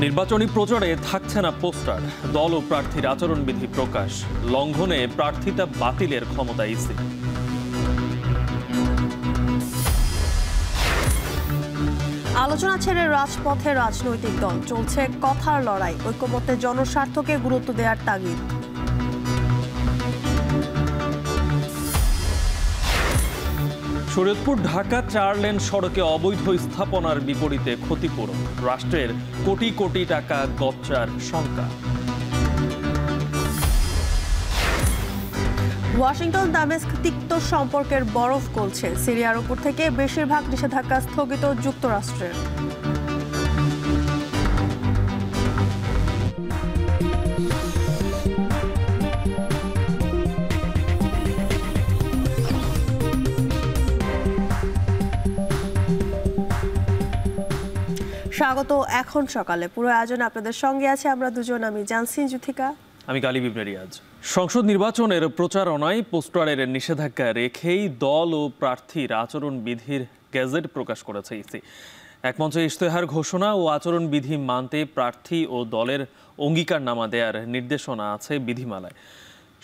নির্বাচনী প্রচারে থাকছে না পোস্টার, দল ও প্রার্থীর আচরণবিধি প্রকাশ, লঙ্ঘনে প্রার্থিতা বাতিলের ক্ষমতা ইসি। আলোচনা ছেড়ে রাজপথে রাজনৈতিক দল, চলছে কথার লড়াই, ঐক্যমত্যে জনস্বার্থকে গুরুত্ব দেওয়ার তাগিদ। শরীয়তপুর ঢাকা 4 লেন সড়কে অবৈধ স্থাপনার বিপরীতে ক্ষতিপূরণ, রাষ্ট্রের কোটি কোটি টাকা গচ্চার শঙ্কা। ওয়াশিংটন দামেস্ক তিক্ত সম্পর্কের বরফ গলছে, সিরিয়ার উপর থেকে বেশিরভাগ নিষেধাজ্ঞা স্থগিত যুক্তরাষ্ট্রের। স্বাগত এখন সকালে। পুরো আয়োজনে আপনাদের সঙ্গে আছে আমরা দুজন, আমি জানসিন জুথিকা, আমি গালিব ইবনে রিয়াজ। সংসদ নির্বাচনের প্রচারণায় পোস্টারের নিষেধাজ্ঞা রেখেই দল ও প্রার্থীর আচরণবিধির গেজেট প্রকাশ করেছে ইসি। একমঞ্চে ইশতেহার ঘোষণা ও আচরণবিধি মানতে প্রার্থী ও দলের অঙ্গীকারনামা দেওয়ার নির্দেশনা আছে বিধিমালায়।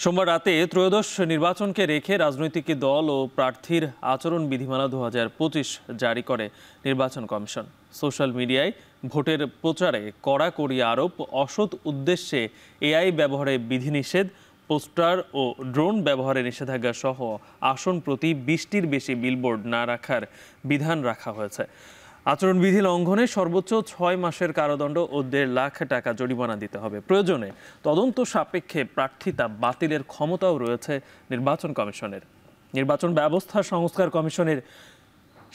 সোমবার রাতে ত্রয়োদশ নির্বাচনকে রেখে রাজনৈতিক দল ও প্রার্থীর আচরণ বিধিমালা 2025 জারি করে নির্বাচন কমিশন। সোশ্যাল মিডিয়ায় ভোটের প্রচারে কড়াকড়ি আরোপ, অসৎ উদ্দেশ্যে এআই ব্যবহারে বিধিনিষেধ, পোস্টার ও ড্রোন ব্যবহারে নিষেধাজ্ঞা সহ আসন প্রতি 20টির বেশি বিলবোর্ড না রাখার বিধান রাখা হয়েছে। আচরণবিধি লঙ্ঘনে সর্বোচ্চ 6 মাসের কারাদণ্ড ও 1.5 লাখ টাকা জরিমানা দিতে হবে। প্রয়োজনে তদন্ত সাপেক্ষে প্রার্থিতা বাতিলের ক্ষমতাও রয়েছে নির্বাচন কমিশনের। নির্বাচন ব্যবস্থা সংস্কার কমিশনের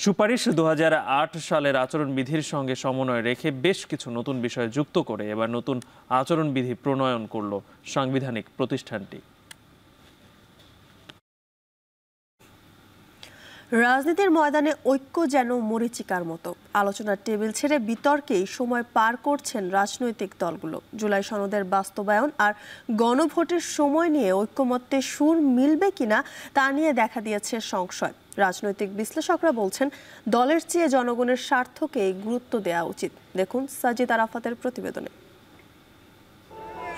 সুপারিশ 2008 সালের আচরণবিধির সঙ্গে সমন্বয় রেখে বেশ কিছু নতুন বিষয় যুক্ত করে এবার নতুন আচরণবিধি প্রণয়ন করল সাংবিধানিক প্রতিষ্ঠানটি। রাজনীতির ময়দানে ঐক্য যেন মরীচিকার মতো, আলোচনার টেবিল ছেড়ে বিতর্কেই সময় পার করছেন রাজনৈতিক দলগুলো। জুলাই সনদের বাস্তবায়ন আর গণভোটের সময় নিয়ে ঐক্যমত্যে সুর মিলবে কিনা তা নিয়ে দেখা দিয়েছে সংশয়। রাজনৈতিক বিশ্লেষকরা বলছেন দলের চেয়ে জনগণের স্বার্থকেই গুরুত্ব দেওয়া উচিত। দেখুন সাজিদ আরাফাতের প্রতিবেদনে।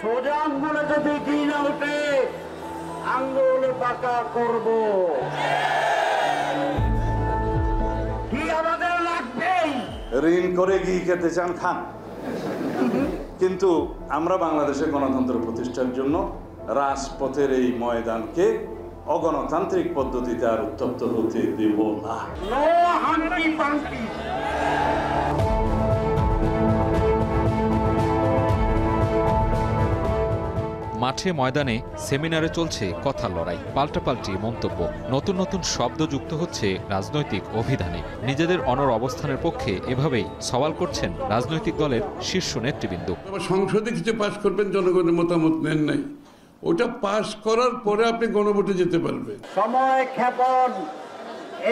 সোজা আঙ্গুলে যদি ঘি না ওঠে আঙ্গুল বাঁকা করব। ঋণ করে ঘি খেতে চান খান, কিন্তু আমরা বাংলাদেশে গণতন্ত্র প্রতিষ্ঠার জন্য রাজপথের এই ময়দানকে অগণতান্ত্রিক পদ্ধতিতে আর উত্তপ্ত হতে দেব না। মাঠে ময়দানে সেমিনারে চলছে কথার লড়াই, পাল্টাপাল্টি মন্তব্য, নতুন নতুন শব্দ যুক্ত হচ্ছে রাজনৈতিক অভিধানে। নিজেদের অনড় অবস্থানের পক্ষে এভাবেই সওয়াল করছেন রাজনৈতিক দলের শীর্ষ নেতৃবৃন্দ। সংসদে কিছু পাশ করবেন, জনগণের মতামত নেন নাই, ওটা পাশ করার পরে আপনি গণভোটে যেতে পারবেন। সময় ক্ষেপণ,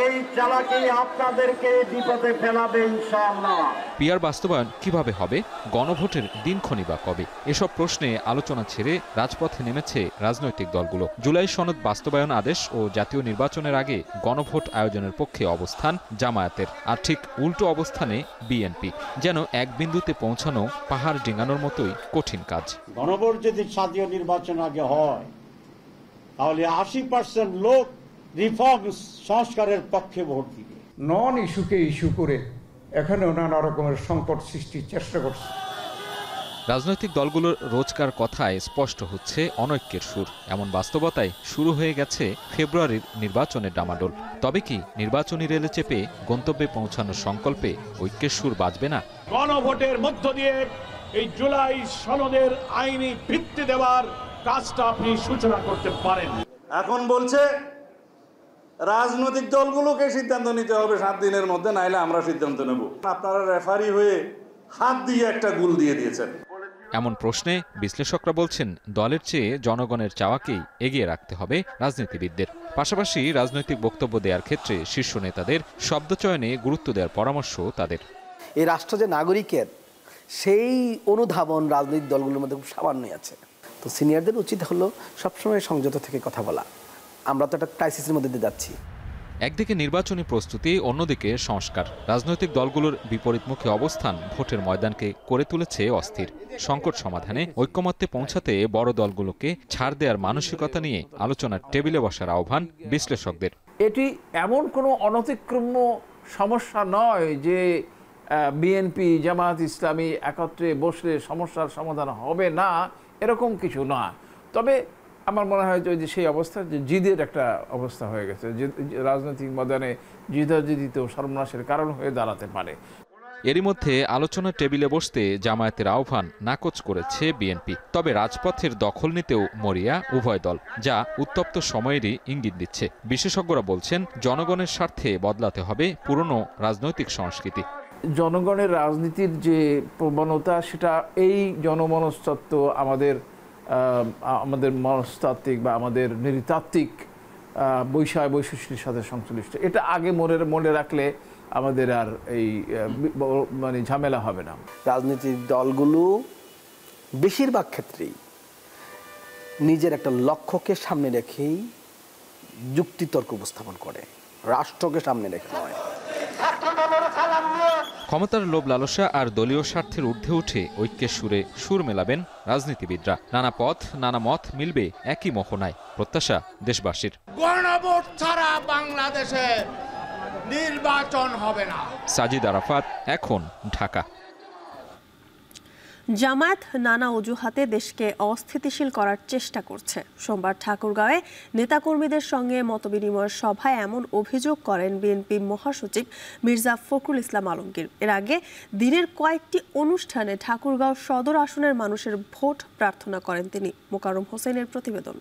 এই চালাকি আপনাদেরকে বিপদে ফেলাবে ইনশাআল্লাহ। পিআর বাস্তবায়ন কিভাবে হবে, গণভোটের দিনক্ষণ বা কবে, এসব প্রশ্নে আলোচনা ছেড়ে রাজপথে নেমেছে রাজনৈতিক দলগুলো। জুলাই সনদ বাস্তবায়ন আদেশ ও জাতীয় নির্বাচনের আগে গণভোট আয়োজনের পক্ষে অবস্থান জামায়াতের, আর ঠিক উল্টো অবস্থানে বিএনপি। যেন এক বিন্দুতে পৌঁছানো পাহাড় ডিঙানোর মতোই কঠিন কাজ। গণভোট যদি জাতীয় নির্বাচন আগে হয় তাহলে 80% লোক রিফর্মস সংস্কারের পক্ষে ভোট দিবে। নন ইস্যুকে ইস্যু করে এখানেও নানা রকমের সংকট সৃষ্টির চেষ্টা করছে। রাজনৈতিক দলগুলোর রোজকার কথায় স্পষ্ট হচ্ছে অনৈক্যের সুর। এমন বাস্তবতায় শুরু হয়ে গেছে ফেব্রুয়ারির নির্বাচনের ডামাডোল। তবে কি নির্বাচনী রেলে চেপে গন্তব্যে পৌঁছানোর সংকল্পে ঐক্যের সুর বাজবে না? গণভোটের মধ্য দিয়ে এই জুলাই সনদের আইনি ভিত্তি দেওয়ার কাজটা আপনি সূচনা করতে পারেন। এখন বলছে রাজনৈতিক দলগুলোকে সিদ্ধান্ত নিতে হবে 7 দিনের মধ্যে, নাইলে আমরা সিদ্ধান্ত নেব। আপনারা রেফারি হয়ে হাত দিয়ে একটা গোল দিয়ে দিয়েছেন। এমন প্রশ্নে বিশ্লেষকরা বলছেন দলের চেয়ে জনগণের চাওয়াকেই এগিয়ে রাখতে হবে রাজনীতিবিদদের। পাশাপাশি রাজনৈতিক বক্তব্য দেওয়ার ক্ষেত্রে শীর্ষ নেতাদের শব্দচয়নে গুরুত্ব দেওয়ার পরামর্শ তাদের। এই রাষ্ট্র যে নাগরিকের, সেই অনুধাবন রাজনৈতিক দলগুলোর মধ্যে খুব সামান্যই আছে। তো সিনিয়রদের উচিত হলো সবসময় সংযত থেকে কথা বলা। আমরা তো একটা ক্রাইসিসের মধ্যে দিয়ে যাচ্ছি। একদিকে নির্বাচনী প্রস্তুতি, অন্যদিকে সংস্কার। রাজনৈতিক দলগুলোর বিপরীতমুখী অবস্থান ভোটের ময়দানকে করে তুলেছে অস্থির। সংকট সমাধানে ঐক্যমত্যে পৌঁছাতে বড় দলগুলোকে ছাড় দেওয়ার মানসিকতা নিয়ে আলোচনার টেবিলে বসার আহ্বান বিশ্লেষকদের। এটি এমন কোনো অনতিক্রম্য সমস্যা নয় যে বিএনপি, জামায়াত ইসলামী একত্রে বসলে সমস্যার সমাধান হবে না, এরকম কিছু না। তবে আমার মনে হয় যে সেই অবস্থা যে জিদের একটা অবস্থা হয়ে গেছে, যে রাজনৈতিক ময়দানে জিদাজিদিতেও সর্বনাশের কারণ হয়ে দাঁড়াতে পারে। এরই মধ্যে আলোচনার টেবিলে বসতে জামায়াতের আহ্বান নাকচ করেছে বিএনপি। তবে রাজপথের দখল নিতেও মরিয়া উভয় দল, যা উত্তপ্ত সময়েরই ইঙ্গিত দিচ্ছে। বিশেষজ্ঞরা বলছেন, জনগণের স্বার্থে বদলাতে হবে পুরনো রাজনৈতিক সংস্কৃতি। জনগণের রাজনীতির যে প্রবণতা, সেটা এই জনমনস্তত্ত্ব আমাদের মনস্তাত্ত্বিক বা আমাদের নৃতাত্ত্বিক বৈশিষ্ট্যের সাথে সংশ্লিষ্ট। এটা আগে মনে রাখলে আমাদের আর এই মানে ঝামেলা হবে না। রাজনৈতিক দলগুলো বেশিরভাগ ক্ষেত্রেই নিজের একটা লক্ষ্যকে সামনে রেখেই যুক্তিতর্ক উপস্থাপন করে, রাষ্ট্রকে সামনে রেখে নয়। ক্ষমতার লোভ লালসা আর দলীয় স্বার্থের ঊর্ধ্বে উঠে ঐক্যের সুরে সুর মেলাবেন রাজনীতিবিদরা। নানা পথ, নানা মত মিলবে একই মোহনায়, প্রত্যাশা দেশবাসীর। গণভোট ছাড়া বাংলাদেশে নির্বাচন হবে না। সাজিদ আরাফাত, এখন, ঢাকা। জামায়াত নানা অজুহাতে দেশকে অস্থিতিশীল করার চেষ্টা করছে। সোমবার ঠাকুরগাঁওয়ে নেতাকর্মীদের সঙ্গে মতবিনিময়ের সভায় এমন অভিযোগ করেন বিএনপি মহাসচিব মির্জা ফখরুল ইসলাম আলমগীর। এর আগে দিনের কয়েকটি অনুষ্ঠানে ঠাকুরগাঁও সদর আসনের মানুষের ভোট প্রার্থনা করেন তিনি। মোকাররম হোসেনের প্রতিবেদন।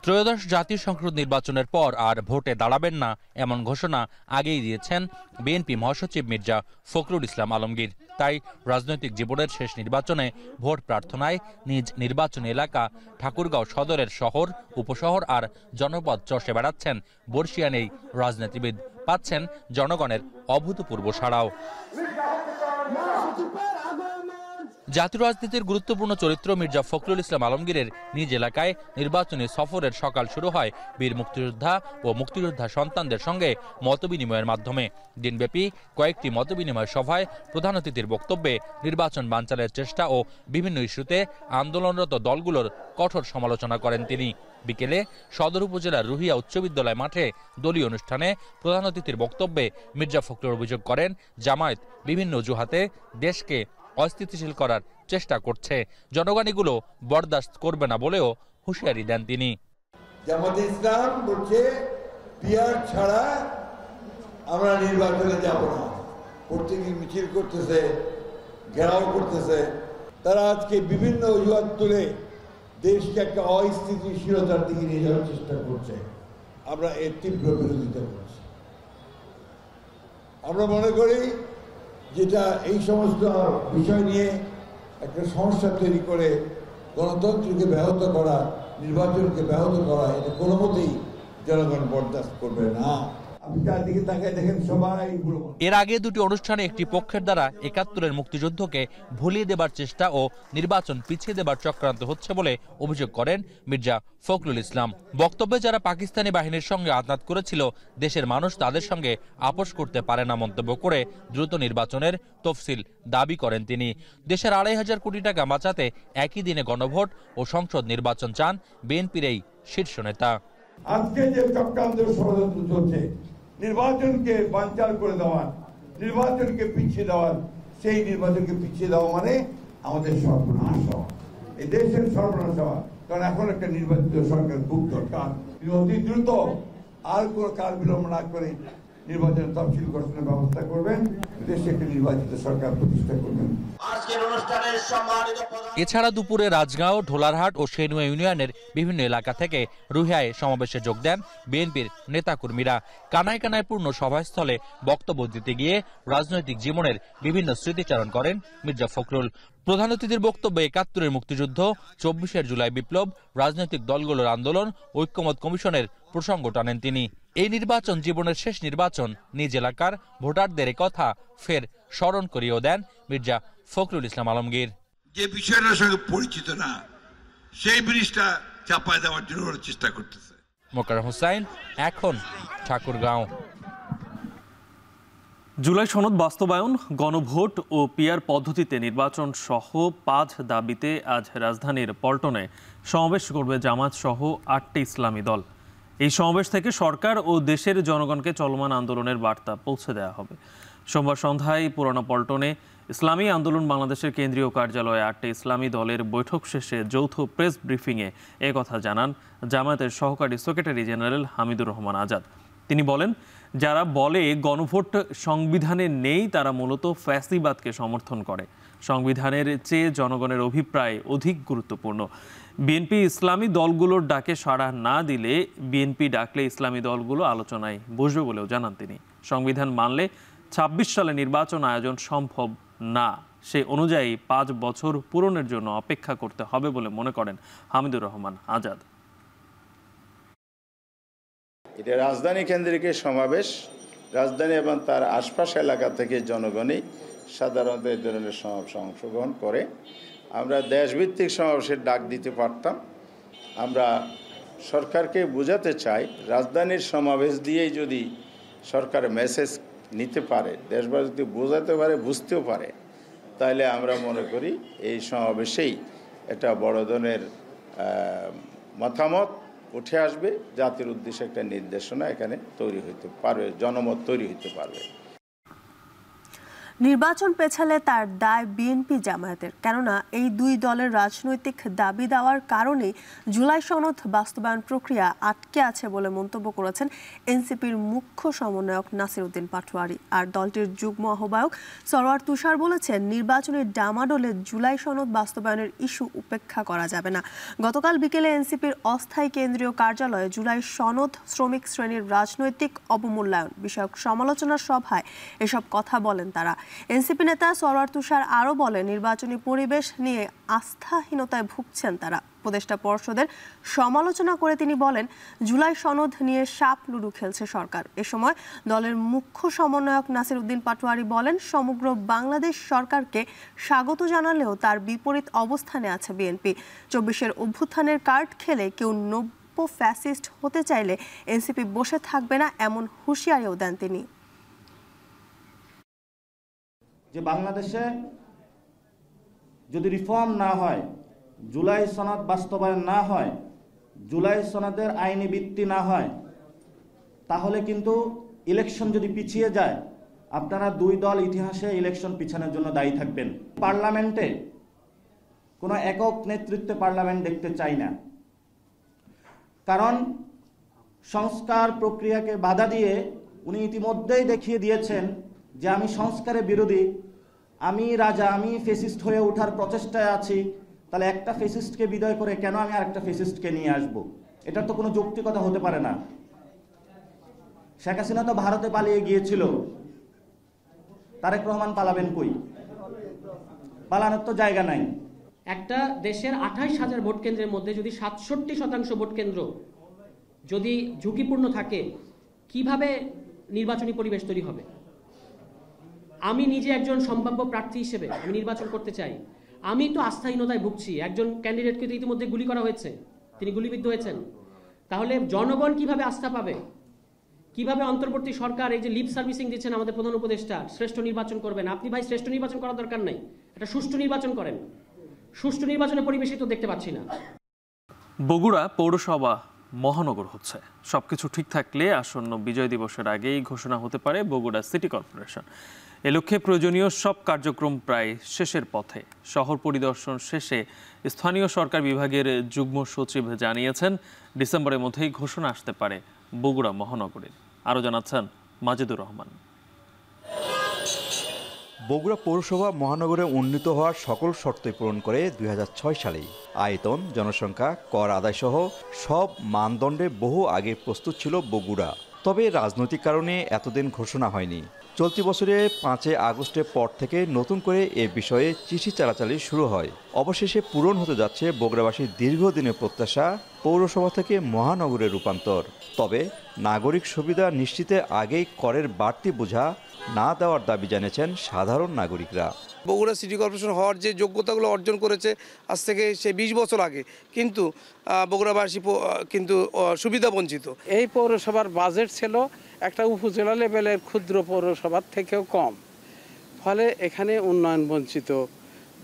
ত্রয়োদশ জাতীয় সংসদ নির্বাচনের পর আর ভোটে দাঁড়াবেন না এমন ঘোষণা আগেই দিয়েছেন বিএনপি মহাসচিব মির্জা ফখরুল ইসলাম আলমগীর। তাই রাজনৈতিক জীবনের শেষ নির্বাচনে ভোট প্রার্থনায় নিজ নির্বাচনী এলাকা ঠাকুরগাঁও সদরের শহর, উপশহর আর জনপদ চষে বেড়াচ্ছেন বর্ষিয়ান এই রাজনীতিবিদ। পাচ্ছেন জনগণের অভূতপূর্ব সাড়াও। জাতীয় রাজনীতির গুরুত্বপূর্ণ চরিত্র মির্জা ফখরুল ইসলাম আলমগীরের নিজ এলাকায় নির্বাচনী সফরের সকাল শুরু হয় বীর মুক্তিযোদ্ধা ও মুক্তিযোদ্ধা সন্তানদের সঙ্গে মতবিনিময়ের মাধ্যমে। দিনব্যাপী কয়েকটি মতবিনিময় সভায় প্রধান অতিথির বক্তব্যে নির্বাচন বানচালের চেষ্টা ও বিভিন্ন ইস্যুতে আন্দোলনরত দলগুলোর কঠোর সমালোচনা করেন তিনি। বিকেলে সদর উপজেলার রুহিয়া উচ্চ বিদ্যালয় মাঠে দলীয় অনুষ্ঠানে প্রধান অতিথির বক্তব্যে মির্জা ফখরুল অভিযোগ করেন, জামায়াত বিভিন্ন অজুহাতে দেশকে অস্থিতিশীল করার চেষ্টা করছে, জনগণ এগুলো বরদাস্ত করবে না বলেও হুঁশিয়ারি দেন তিনি। জামাত ইসলাম বলছে পিয়ার ছাড়া আমরা নির্বাচনে যাব না, প্রত্যেকে মিছিল করতেছে, ঘেরাও করতেছে। তারা আজকে বিভিন্ন অজুহাত তুলে দেশকে একটা অস্থিতিশীলতার দিকে নিয়ে যাওয়ার চেষ্টা করছে। আমরা এর তীব্র বিরোধিতা করছি। আমরা মনে করি যেটা এই সমস্ত বিষয় নিয়ে একটা সমস্যা তৈরি করে গণতন্ত্রকে ব্যাহত করা, নির্বাচনকে ব্যাহত করা, এটা কোনো মতেই জনগণ বরদাস্ত করবে না। এর আগে দুটি অনুষ্ঠানে একটি পক্ষের দ্বারা ৭১-এর মুক্তিযুদ্ধকে ভুলিয়ে দেবার চেষ্টা ও নির্বাচন পিছিয়ে দেবার চক্রান্ত হচ্ছে বলে অভিযোগ করেন মির্জা ফখরুল ইসলাম। বক্তব্যে যারা পাকিস্তানি বাহিনীর সঙ্গে আঘাত করেছিল, দেশের মানুষ তাদের সঙ্গে আপোষ করতে পারে না মন্তব্য করে দ্রুত নির্বাচনের তফসিল দাবি করেন তিনি। দেশের ২৫০০ কোটি টাকা বাঁচাতে একই দিনে গণভোট ও সংসদ নির্বাচন চান বিএনপির এই শীর্ষ নেতা। আজকে যে চক্রান্ত ষড়যন্ত্র চলছে, নির্বাচনকে বানচাল করে দেওয়ার, নির্বাচনকে পিছিয়ে দেওয়ার, সেই নির্বাচনকে পিছিয়ে দেওয়া মানে আমাদের সর্বনাশ হওয়া, এই দেশের সর্বনাশ হওয়া। কারণ এখন একটা নির্বাচিত সরকার খুব দরকার। অতি দ্রুত আর কোনো কাল বিলম্ব না করে নির্বাচনের তফসিল ঘোষণার ব্যবস্থা করবেন, দেশে একটি নির্বাচিত সরকার প্রতিষ্ঠা করবেন। এছাড়া দুপুরে রাজগাঁও, ঢোলারহাট ও সেনুয়া ইউনিয়নের বিভিন্ন এলাকা থেকে রুহিয়ায় সমাবেশে যোগ দেন বিএনপির নেতাকর্মীরা। কানায় কানায় পূর্ণ সভাস্থলে বক্তব্য দিতে গিয়ে রাজনৈতিক জীবনের বিভিন্ন স্মৃতিচারণ করেন মির্জা ফখরুল। প্রধান অতিথির বক্তব্যে ৭১-এর মুক্তিযুদ্ধ, ২৪শে জুলাই বিপ্লব, রাজনৈতিক দলগুলোর আন্দোলন, ঐক্যমত কমিশনের প্রসঙ্গ টানেন তিনি। এই নির্বাচন জীবনের শেষ নির্বাচন, নিজ এলাকার ভোটারদের কথা ফের স্মরণ করিয়েও দেন মির্জা ফখরুল ইসলাম আলমগীর। যে বিষয়টার সঙ্গে পরিচিত না, সেই জিনিসটা চাপায় দেওয়ার জন্য ওরা চেষ্টা করতেছে। মোকাররম হোসেন, এখন ঠাকুরগাঁও। জুলাই সনদ বাস্তবায়ন, গণভোট ও পিআর পদ্ধতিতে নির্বাচন সহ 5 দাবিতে আজ রাজধানীর পল্টনে সমাবেশ করবে জামাত সহ 8টি ইসলামী দল। এই সমাবেশ থেকে সরকার ও দেশের জনগণকে চলমান আন্দোলনের বার্তা পৌঁছে দেওয়া হবে। সোমবার সন্ধ্যায় পুরানো পল্টনে ইসলামী আন্দোলন বাংলাদেশের কেন্দ্রীয় কার্যালয়ে 8টি ইসলামী দলের বৈঠক শেষে যৌথ প্রেস ব্রিফিংয়ে কথা জানান জামায়াতের সহকারী সেক্রেটারি জেনারেল হামিদুর রহমান আজাদ। তিনি বলেন, যারা বলে গণভোট সংবিধানে নেই তারা মূলত ফ্যাসিবাদকে সমর্থন করে। সংবিধানের চেয়ে জনগণের অভিপ্রায় অধিক গুরুত্বপূর্ণ। বিএনপি ইসলামী দলগুলোর ডাকে সাড়া না দিলে বিএনপি ডাকলে ইসলামী দলগুলো আলোচনায় বসবে বলেও জানান তিনি। সংবিধান মানলে 26 সালে নির্বাচন আয়োজন সম্ভব না, সে অনুযায়ী 5 বছর পূরণের জন্য অপেক্ষা করতে হবে বলে মনে করেন হামিদুর রহমান আজাদ। এটা রাজধানী কেন্দ্রিক সমাবেশ, রাজধানী এবং তার আশপাশ এলাকা থেকে জনগণই সাধারণত এই ধরনের সমাবেশে অংশগ্রহণ করে। আমরা দেশভিত্তিক সমাবেশের ডাক দিতে পারতাম। আমরা সরকারকে বোঝাতে চাই, রাজধানীর সমাবেশ দিয়েই যদি সরকার মেসেজ নিতে পারে, দেশবাসী যদি বোঝাতে পারে, বুঝতেও পারে, তাহলে আমরা মনে করি এই সমাবেশেই একটা বড় ধরনের মতামত উঠে আসবে, জাতির উদ্দেশ্যে একটা নির্দেশনা এখানে তৈরি হইতে পারবে, জনমত তৈরি হইতে পারবে। নির্বাচন পেছালে তার দায় বিএনপি জামায়াতের, কেননা এই দুই দলের রাজনৈতিক দাবি দেওয়ার কারণেই জুলাই সনদ বাস্তবায়ন প্রক্রিয়া আটকে আছে বলে মন্তব্য করেছেন এনসিপির মুখ্য সমন্বয়ক নাসির উদ্দিন পাটোয়ারি। আর দলটির যুগ্ম আহ্বায়ক সরওয়ার তুষার বলেছেন, নির্বাচনের ডামাডোলে জুলাই সনদ বাস্তবায়নের ইস্যু উপেক্ষা করা যাবে না। গতকাল বিকেলে এনসিপির অস্থায়ী কেন্দ্রীয় কার্যালয়ে জুলাই সনদ শ্রমিক শ্রেণীর রাজনৈতিক অবমূল্যায়ন বিষয়ক সমালোচনা সভায় এসব কথা বলেন তারা। এনসিপি নেতা সরওয়ার তুষার আরও বলেন, নির্বাচনী পরিবেশ নিয়ে আস্থাহীনতায় ভুগছেন তারা। উপদেষ্টা পরিষদের সমালোচনা করে তিনি বলেন, জুলাই সনদ নিয়ে সাপ লুডু খেলছে সরকার। এ সময় দলের মুখ্য সমন্বয়ক নাসির উদ্দিন পাটোয়ারি বলেন, সমগ্র বাংলাদেশ সরকারকে স্বাগত জানালেও তার বিপরীত অবস্থানে আছে বিএনপি। 24-এর অভ্যুত্থানের কার্ড খেলে কেউ নব্য ফ্যাসিস্ট হতে চাইলে এনসিপি বসে থাকবে না, এমন হুঁশিয়ারিও দেন তিনি। যে বাংলাদেশে যদি রিফর্ম না হয়, জুলাই সনদ বাস্তবায়ন না হয়, জুলাই সনদের আইনি ভিত্তি না হয়, তাহলে কিন্তু ইলেকশন যদি পিছিয়ে যায়, আপনারা দুই দল ইতিহাসে ইলেকশন পিছানোর জন্য দায়ী থাকবেন। পার্লামেন্টে কোনো একক নেতৃত্বে পার্লামেন্ট দেখতে চাই না, কারণ সংস্কার প্রক্রিয়াকে বাধা দিয়ে উনি ইতিমধ্যেই দেখিয়ে দিয়েছেন যে আমি সংস্কারের বিরোধী, আমি রাজা, আমি ফেসিস্ট হয়ে ওঠার প্রচেষ্টায় আছি। তাহলে একটা ফেসিস্টকে বিদায় করে কেন আমি আরেকটা ফেসিস্টকে নিয়ে আসব? এটার তো কোনো যৌক্তিকতা হতে পারে না। শেখ হাসিনা তো ভারতে পালিয়ে গিয়েছিল, তারেক রহমান পালাবেন কই? পালানোর তো জায়গা নাই। একটা দেশের 28,000 ভোট কেন্দ্রের মধ্যে যদি 67% ভোট কেন্দ্র যদি ঝুঁকিপূর্ণ থাকে, কিভাবে নির্বাচনী পরিবেশ তৈরি হবে? আমি নিজে একজন সম্ভাব্য প্রার্থী হিসেবে আমি নির্বাচন করতে চাই, আমি তো আস্থাহীনতায় ভুগছি। একজন ক্যান্ডিডেটকে তো ইতিমধ্যে গুলি করা হয়েছে, তিনি গুলিবিদ্ধ হয়েছেন। তাহলে জনগণ কিভাবে আস্থা পাবে? কিভাবে অন্তর্বর্তী সরকার এই যে লিপ সার্ভিসিং দিচ্ছেন আমাদের প্রধান উপদেষ্টা, শ্রেষ্ঠ নির্বাচন করবেন? আপনি ভাই শ্রেষ্ঠ নির্বাচন করার দরকার নাই, এটা সুষ্ঠু নির্বাচন করেন। সুষ্ঠু নির্বাচনের পরিবেশই তো দেখতে পাচ্ছি না। বগুড়া পৌরসভা মহানগর হচ্ছে। সবকিছু ঠিক থাকলে আসন্ন বিজয় দিবসের আগেই ঘোষণা হতে পারে বগুড়া সিটি কর্পোরেশন। এ লক্ষ্যে প্রয়োজনীয় সব কার্যক্রম প্রায় শেষের পথে। শহর পরিদর্শন শেষে স্থানীয় সরকার বিভাগের যুগ্ম সচিব জানিয়েছেন, ডিসেম্বরের মধ্যেই ঘোষণা আসতে পারে বগুড়া মহানগরের। আরও জানাচ্ছেন মাজেদুর রহমান। বগুড়া পৌরসভা মহানগরে উন্নীত হওয়ার সকল শর্তই পূরণ করে 2006 সালেই আয়তন, জনসংখ্যা, কর আদায়সহ সব মানদণ্ডে বহু আগে প্রস্তুত ছিল বগুড়া। তবে রাজনৈতিক কারণে এতদিন ঘোষণা হয়নি। চলতি বছরে 5 আগস্টের পর থেকে নতুন করে এ বিষয়ে চিঠি চালাচালি শুরু হয়। অবশেষে পূরণ হতে যাচ্ছে বগুড়াবাসীর দীর্ঘদিনের প্রত্যাশা, পৌরসভা থেকে মহানগরে রূপান্তর। তবে নাগরিক সুবিধা নিশ্চিতের আগেই করের বাড়তি বোঝা না দেওয়ার দাবি জানিয়েছেন সাধারণ নাগরিকরা। বগুড়া সিটি কর্পোরেশন হওয়ার যে যোগ্যতাগুলো অর্জন করেছে আজ থেকে সে 20 বছর আগে, কিন্তু বগুড়াবাসী কিন্তু সুবিধা বঞ্চিত। এই পৌরসভার বাজেট ছিল একটা উপজেলা লেভেলের ক্ষুদ্র পৌরসভার থেকেও কম, ফলে এখানে উন্নয়ন বঞ্চিত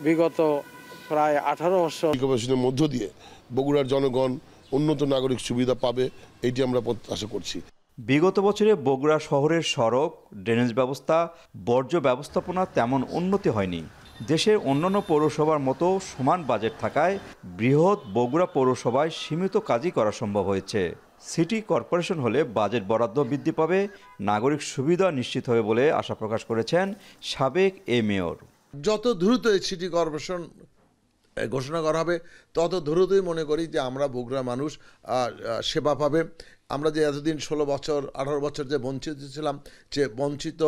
বিগত প্রায় 18 বছর। কর্পোরেশনের মধ্য দিয়ে বগুড়ার জনগণ উন্নত নাগরিক সুবিধা পাবে, এটি আমরা প্রত্যাশা করছি। বিগত বছরে বগুড়া শহরের সড়ক, ড্রেনেজ ব্যবস্থা, বর্জ্য ব্যবস্থাপনা তেমন উন্নতি হয়নি। দেশের অন্যান্য পৌরসভার মতো সমান বাজেট থাকায় বৃহৎ বগুড়া পৌরসভায় সীমিত কাজই করা সম্ভব হয়েছে। সিটি কর্পোরেশন হলে বাজেট বরাদ্দ বৃদ্ধি পাবে, নাগরিক সুবিধা নিশ্চিত হবে বলে আশা প্রকাশ করেছেন সাবেক এই মেয়র। যত দ্রুত এই সিটি কর্পোরেশন ঘোষণা করা হবে তত দ্রুতই মনে করি যে আমরা বগুড়া মানুষ সেবা পাবে। আমরা যে এতদিন 16 বছর 18 বছর যে বঞ্চিত ছিলাম, যে বঞ্চিত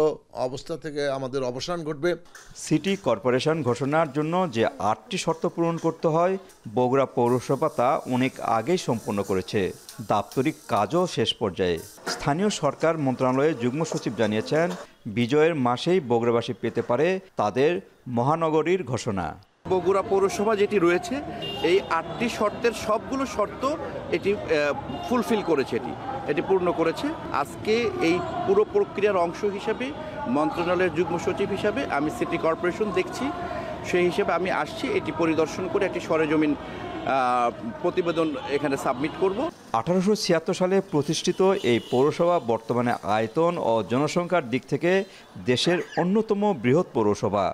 অবস্থা থেকে আমাদের অবসান ঘটবে। সিটি কর্পোরেশন ঘোষণার জন্য যে 8টি শর্ত পূরণ করতে হয়, বগুড়া পৌরসভা তা অনেক আগেই সম্পন্ন করেছে। দাপ্তরিক কাজও শেষ পর্যায়ে। স্থানীয় সরকার মন্ত্রণালয়ের যুগ্ম সচিব জানিয়েছেন, বিজয়ের মাসেই বগুড়াবাসী পেতে পারে তাদের মহানগরীর ঘোষণা। বগুড়া পৌরসভা যেটি রয়েছে, এই 8টি শর্তের সবগুলো শর্ত এটি ফুলফিল করেছে, এটি পূর্ণ করেছে। আজকে এই পুরো প্রক্রিয়ার অংশ হিসেবে মন্ত্রণালয়ের যুগ্ম সচিব হিসাবে আমি সিটি কর্পোরেশন দেখছি, সেই হিসেবে আমি আসছি, এটি পরিদর্শন করে একটি সরেজমিন প্রতিবেদন এখানে সাবমিট করব। 1876 সালে প্রতিষ্ঠিত এই পৌরসভা বর্তমানে আয়তন ও জনসংখ্যার দিক থেকে দেশের অন্যতম বৃহৎ পৌরসভা।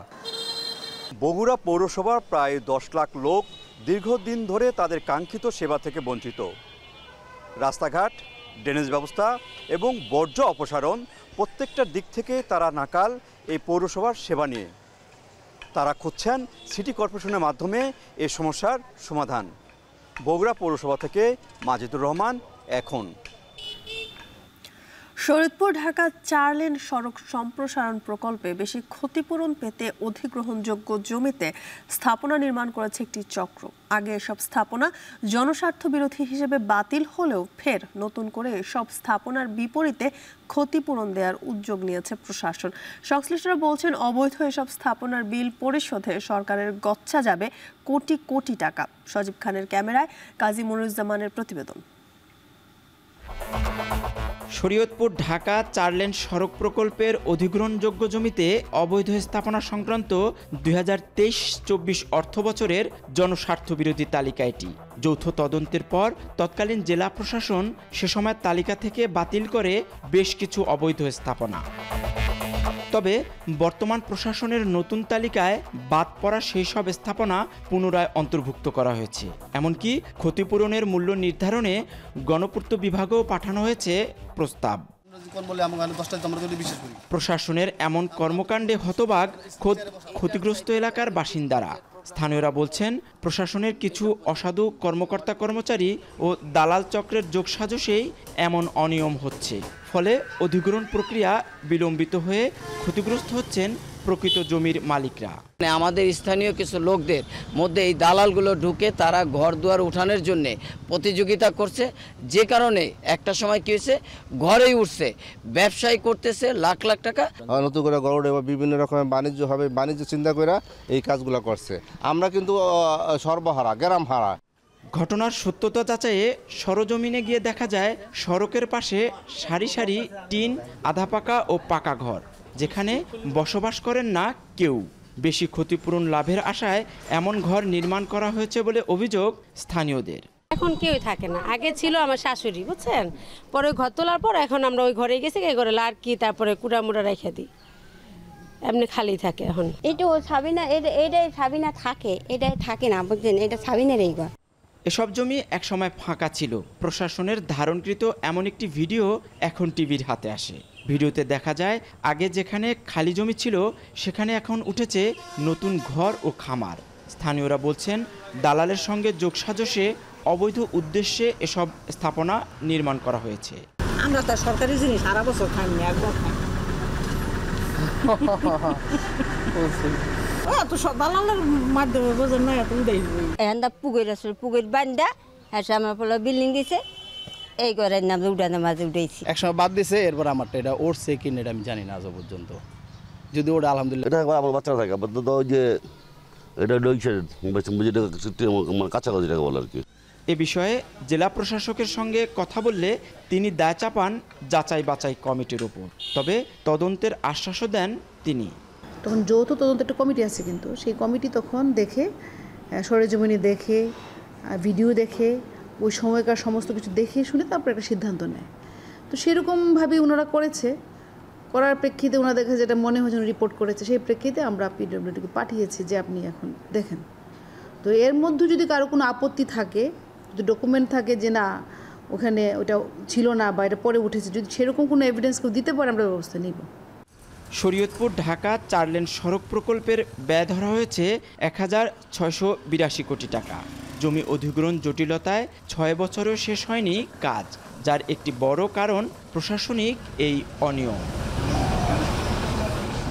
বগুড়া পৌরসভার প্রায় 10 লাখ লোক দীর্ঘদিন ধরে তাদের কাঙ্ক্ষিত সেবা থেকে বঞ্চিত। রাস্তাঘাট, ড্রেনেজ ব্যবস্থা এবং বর্জ্য অপসারণ প্রত্যেকটা দিক থেকে তারা নাকাল এই পৌরসভার সেবা নিয়ে। তারা খুঁজছেন সিটি কর্পোরেশনের মাধ্যমে এই সমস্যার সমাধান। বগুড়া পৌরসভা থেকে মাজিদুর রহমান, এখন। শরীয়তপুর ঢাকা 4 লেন সড়ক সম্প্রসারণ প্রকল্পে বেশি ক্ষতিপূরণ পেতে অধিগ্রহণযোগ্য জমিতে স্থাপনা নির্মাণ করেছে একটি চক্র। আগে এসব স্থাপনা জনস্বার্থ বিরোধী হিসেবে বাতিল হলেও ফের নতুন করে এসব স্থাপনার বিপরীতে ক্ষতিপূরণ দেওয়ার উদ্যোগ নিয়েছে প্রশাসন। সংশ্লিষ্টরা বলছেন, অবৈধ এসব স্থাপনার বিল পরিশোধে সরকারের গচ্ছা যাবে কোটি কোটি টাকা। সজীব খানের ক্যামেরায় কাজী মনিরুজ্জামানের প্রতিবেদন। শরীয়তপুর ঢাকা 4 লেন সড়ক প্রকল্পের অধিগ্রহণযোগ্য জমিতে অবৈধ স্থাপনা সংক্রান্ত 2023-24 অর্থবছরের জনস্বার্থ বিরোধী তালিকা এটি। যৌথ তদন্তের পর তৎকালীন জেলা প্রশাসন সে সময় তালিকা থেকে বাতিল করে বেশ কিছু অবৈধ স্থাপনা। তবে বর্তমান প্রশাসনের নতুন তালিকায় বাদ পড়া সেই সব স্থাপনা পুনরায় অন্তর্ভুক্ত করা হয়েছে। এমনকি ক্ষতিপূরণের মূল্য নির্ধারণে গণপূর্ত বিভাগেও পাঠানো হয়েছে প্রস্তাব। প্রশাসনের এমন কর্মকাণ্ডে হতবাক খোদ ক্ষতিগ্রস্ত এলাকার বাসিন্দারা। স্থানীয়রা বলছেন, প্রশাসনের কিছু অসাধু কর্মকর্তা কর্মচারী ও দালাল চক্রের যোগসাজশেই এমন অনিয়ম হচ্ছে। ফলে অধিগ্রহণ প্রক্রিয়া বিলম্বিত হয়ে ক্ষতিগ্রস্ত হচ্ছেন প্রকৃত জমির মালিকরা। আমাদের স্থানীয় কিছু লোকদের মধ্যে এই দালালগুলো ঢুকে তারা ঘর দুয়ার উঠানোর জন্য প্রতিযোগিতা করছে, যে কারণে একটা সময় কি হয়েছে, ঘরেই উঠছে, ব্যবসায়ী করতেছে লাখ লাখ টাকা। নতুন করে গড়ে বা বিভিন্ন রকমের বাণিজ্য হবে, বাণিজ্য চিন্তা করে এই কাজগুলো করছে। আমরা কিন্তু সর্বহারা, গ্রাম হারা। ঘটনার সত্যতা যাচাইয়ে সরজমিনে গিয়ে দেখা যায়, সড়কের পাশে সারি সারি টিন, আধা পাকা ও পাকা ঘর, যেখানে বসবাস করেন না কেউ। বেশি ক্ষতিপূরণ লাভের আশায় এমন ঘর নির্মাণ করা হয়েছে বলে অভিযোগ স্থানীয়দের। এখন কেউই থাকে না, আগে ছিল আমার শাশুড়ি, বুঝছেন, পরে ঘর তোলার পর এখন আমরা ওই ঘরে গেছি, এই ঘরে আর কি, তারপরে কুড়ামুড়া রেখে দিই, এমনি খালি থাকে। এখন এটা ও সাবিনা, এটাই সাবিনা থাকে, এটাই থাকে না, বুঝছেন, এটা সাবিনের এই ঘর। এসব জমি একসময় ফাঁকা ছিল। প্রশাসনের ধারণকৃত এমন একটি ভিডিও এখন টিভির হাতে আসে। ভিডিওতে দেখা যায়, আগে যেখানে খালি জমি ছিল সেখানে এখন উঠেছে নতুন ঘর ও খামার। স্থানীয়রা বলছেন, দালালের সঙ্গে যোগসাজশে অবৈধ উদ্দেশ্যে এসব স্থাপনা নির্মাণ করা হয়েছে। আমরা তো সরকারি জিনিস সারা বছর খাই না, একবার খাই। দালালের মাধ্যমে বোঝেন না, এত উড়াই এখানটা পুকুর আসলে পুকুর বান্ধা আমার ফলে বিল্ডিং দিছে, এই ঘরের নামে উঠানোর মাঝে উঠেছি। একসময় বাদ দিছে, এরপর আমারটা এটা উঠছে কিনা এটা আমি জানি না আজ পর্যন্ত। যদি ওটা আলহামদুলিল্লাহ এটা আমার বাচ্চারা থাকে আপাতত ওই যে এটা কাছাকাছি টাকা বলে আর কি। এ বিষয়ে জেলা প্রশাসকের সঙ্গে কথা বললে তিনি দায় চাপান যাচাই বাছাই কমিটির উপর। তবে তদন্তের আশ্বাসও দেন তিনি। তখন যৌথ তদন্ত একটা কমিটি আছে, কিন্তু সেই কমিটি তখন দেখে সরেজমিনে দেখে ভিডিও দেখে ওই সময়কার সমস্ত কিছু দেখে শুনে তারপর একটা সিদ্ধান্ত নেয়। তো সেরকমভাবেই ওনারা করার প্রেক্ষিতে ওনারা দেখে যেটা মনে হয়েছে রিপোর্ট করেছে, সেই প্রেক্ষিতে আমরা পিডব্লিউডিকে পাঠিয়েছি যে আপনি এখন দেখেন। তো এর মধ্যে যদি কারো কোনো আপত্তি থাকে, যদি ডকুমেন্ট থাকে যে না ওখানে ওটা ছিল না বা এটা পরে উঠেছে, যদি সেরকম কোনো এভিডেন্স কেউ দিতে পারে আমরা ব্যবস্থা নিব। শরীয়তপুর ঢাকা 4 লেন সড়ক প্রকল্পের ব্যয় ধরা হয়েছে 1682 কোটি টাকা। জমি অধিগ্রহণ জটিলতায় 6 বছরেও শেষ হয়নি কাজ, যার একটি বড় কারণ প্রশাসনিক এই অনিয়ম।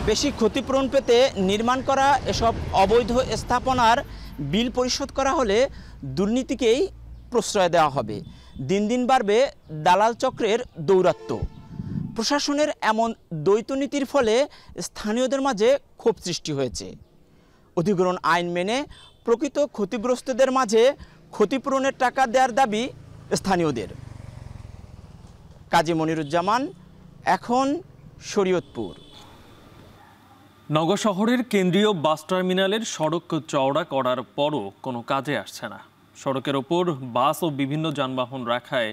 বেশি ক্ষতিপূরণ পেতে নির্মাণ করা এসব অবৈধ স্থাপনার বিল পরিশোধ করা হলে দুর্নীতিকেই প্রশ্রয় দেওয়া হবে। দিন দিন বাড়বে দালাল চক্রের দৌরাত্ম্য। প্রশাসনের এমন দ্বৈতনীতির ফলে স্থানীয়দের মাঝে ক্ষোভ সৃষ্টি হয়েছে। অধিগ্রহণ আইন মেনে প্রকৃত ক্ষতিগ্রস্তদের মাঝে ক্ষতিপূরণের টাকা দেওয়ার দাবি স্থানীয়দের। কাজী মনিরুজ্জামান, এখন শরীয়তপুর। নওগাঁ শহরের কেন্দ্রীয় বাস টার্মিনালের সড়ক চওড়া করার পরও কোনো কাজে আসছে না। সড়কের ওপর বাস ও বিভিন্ন যানবাহন রাখায়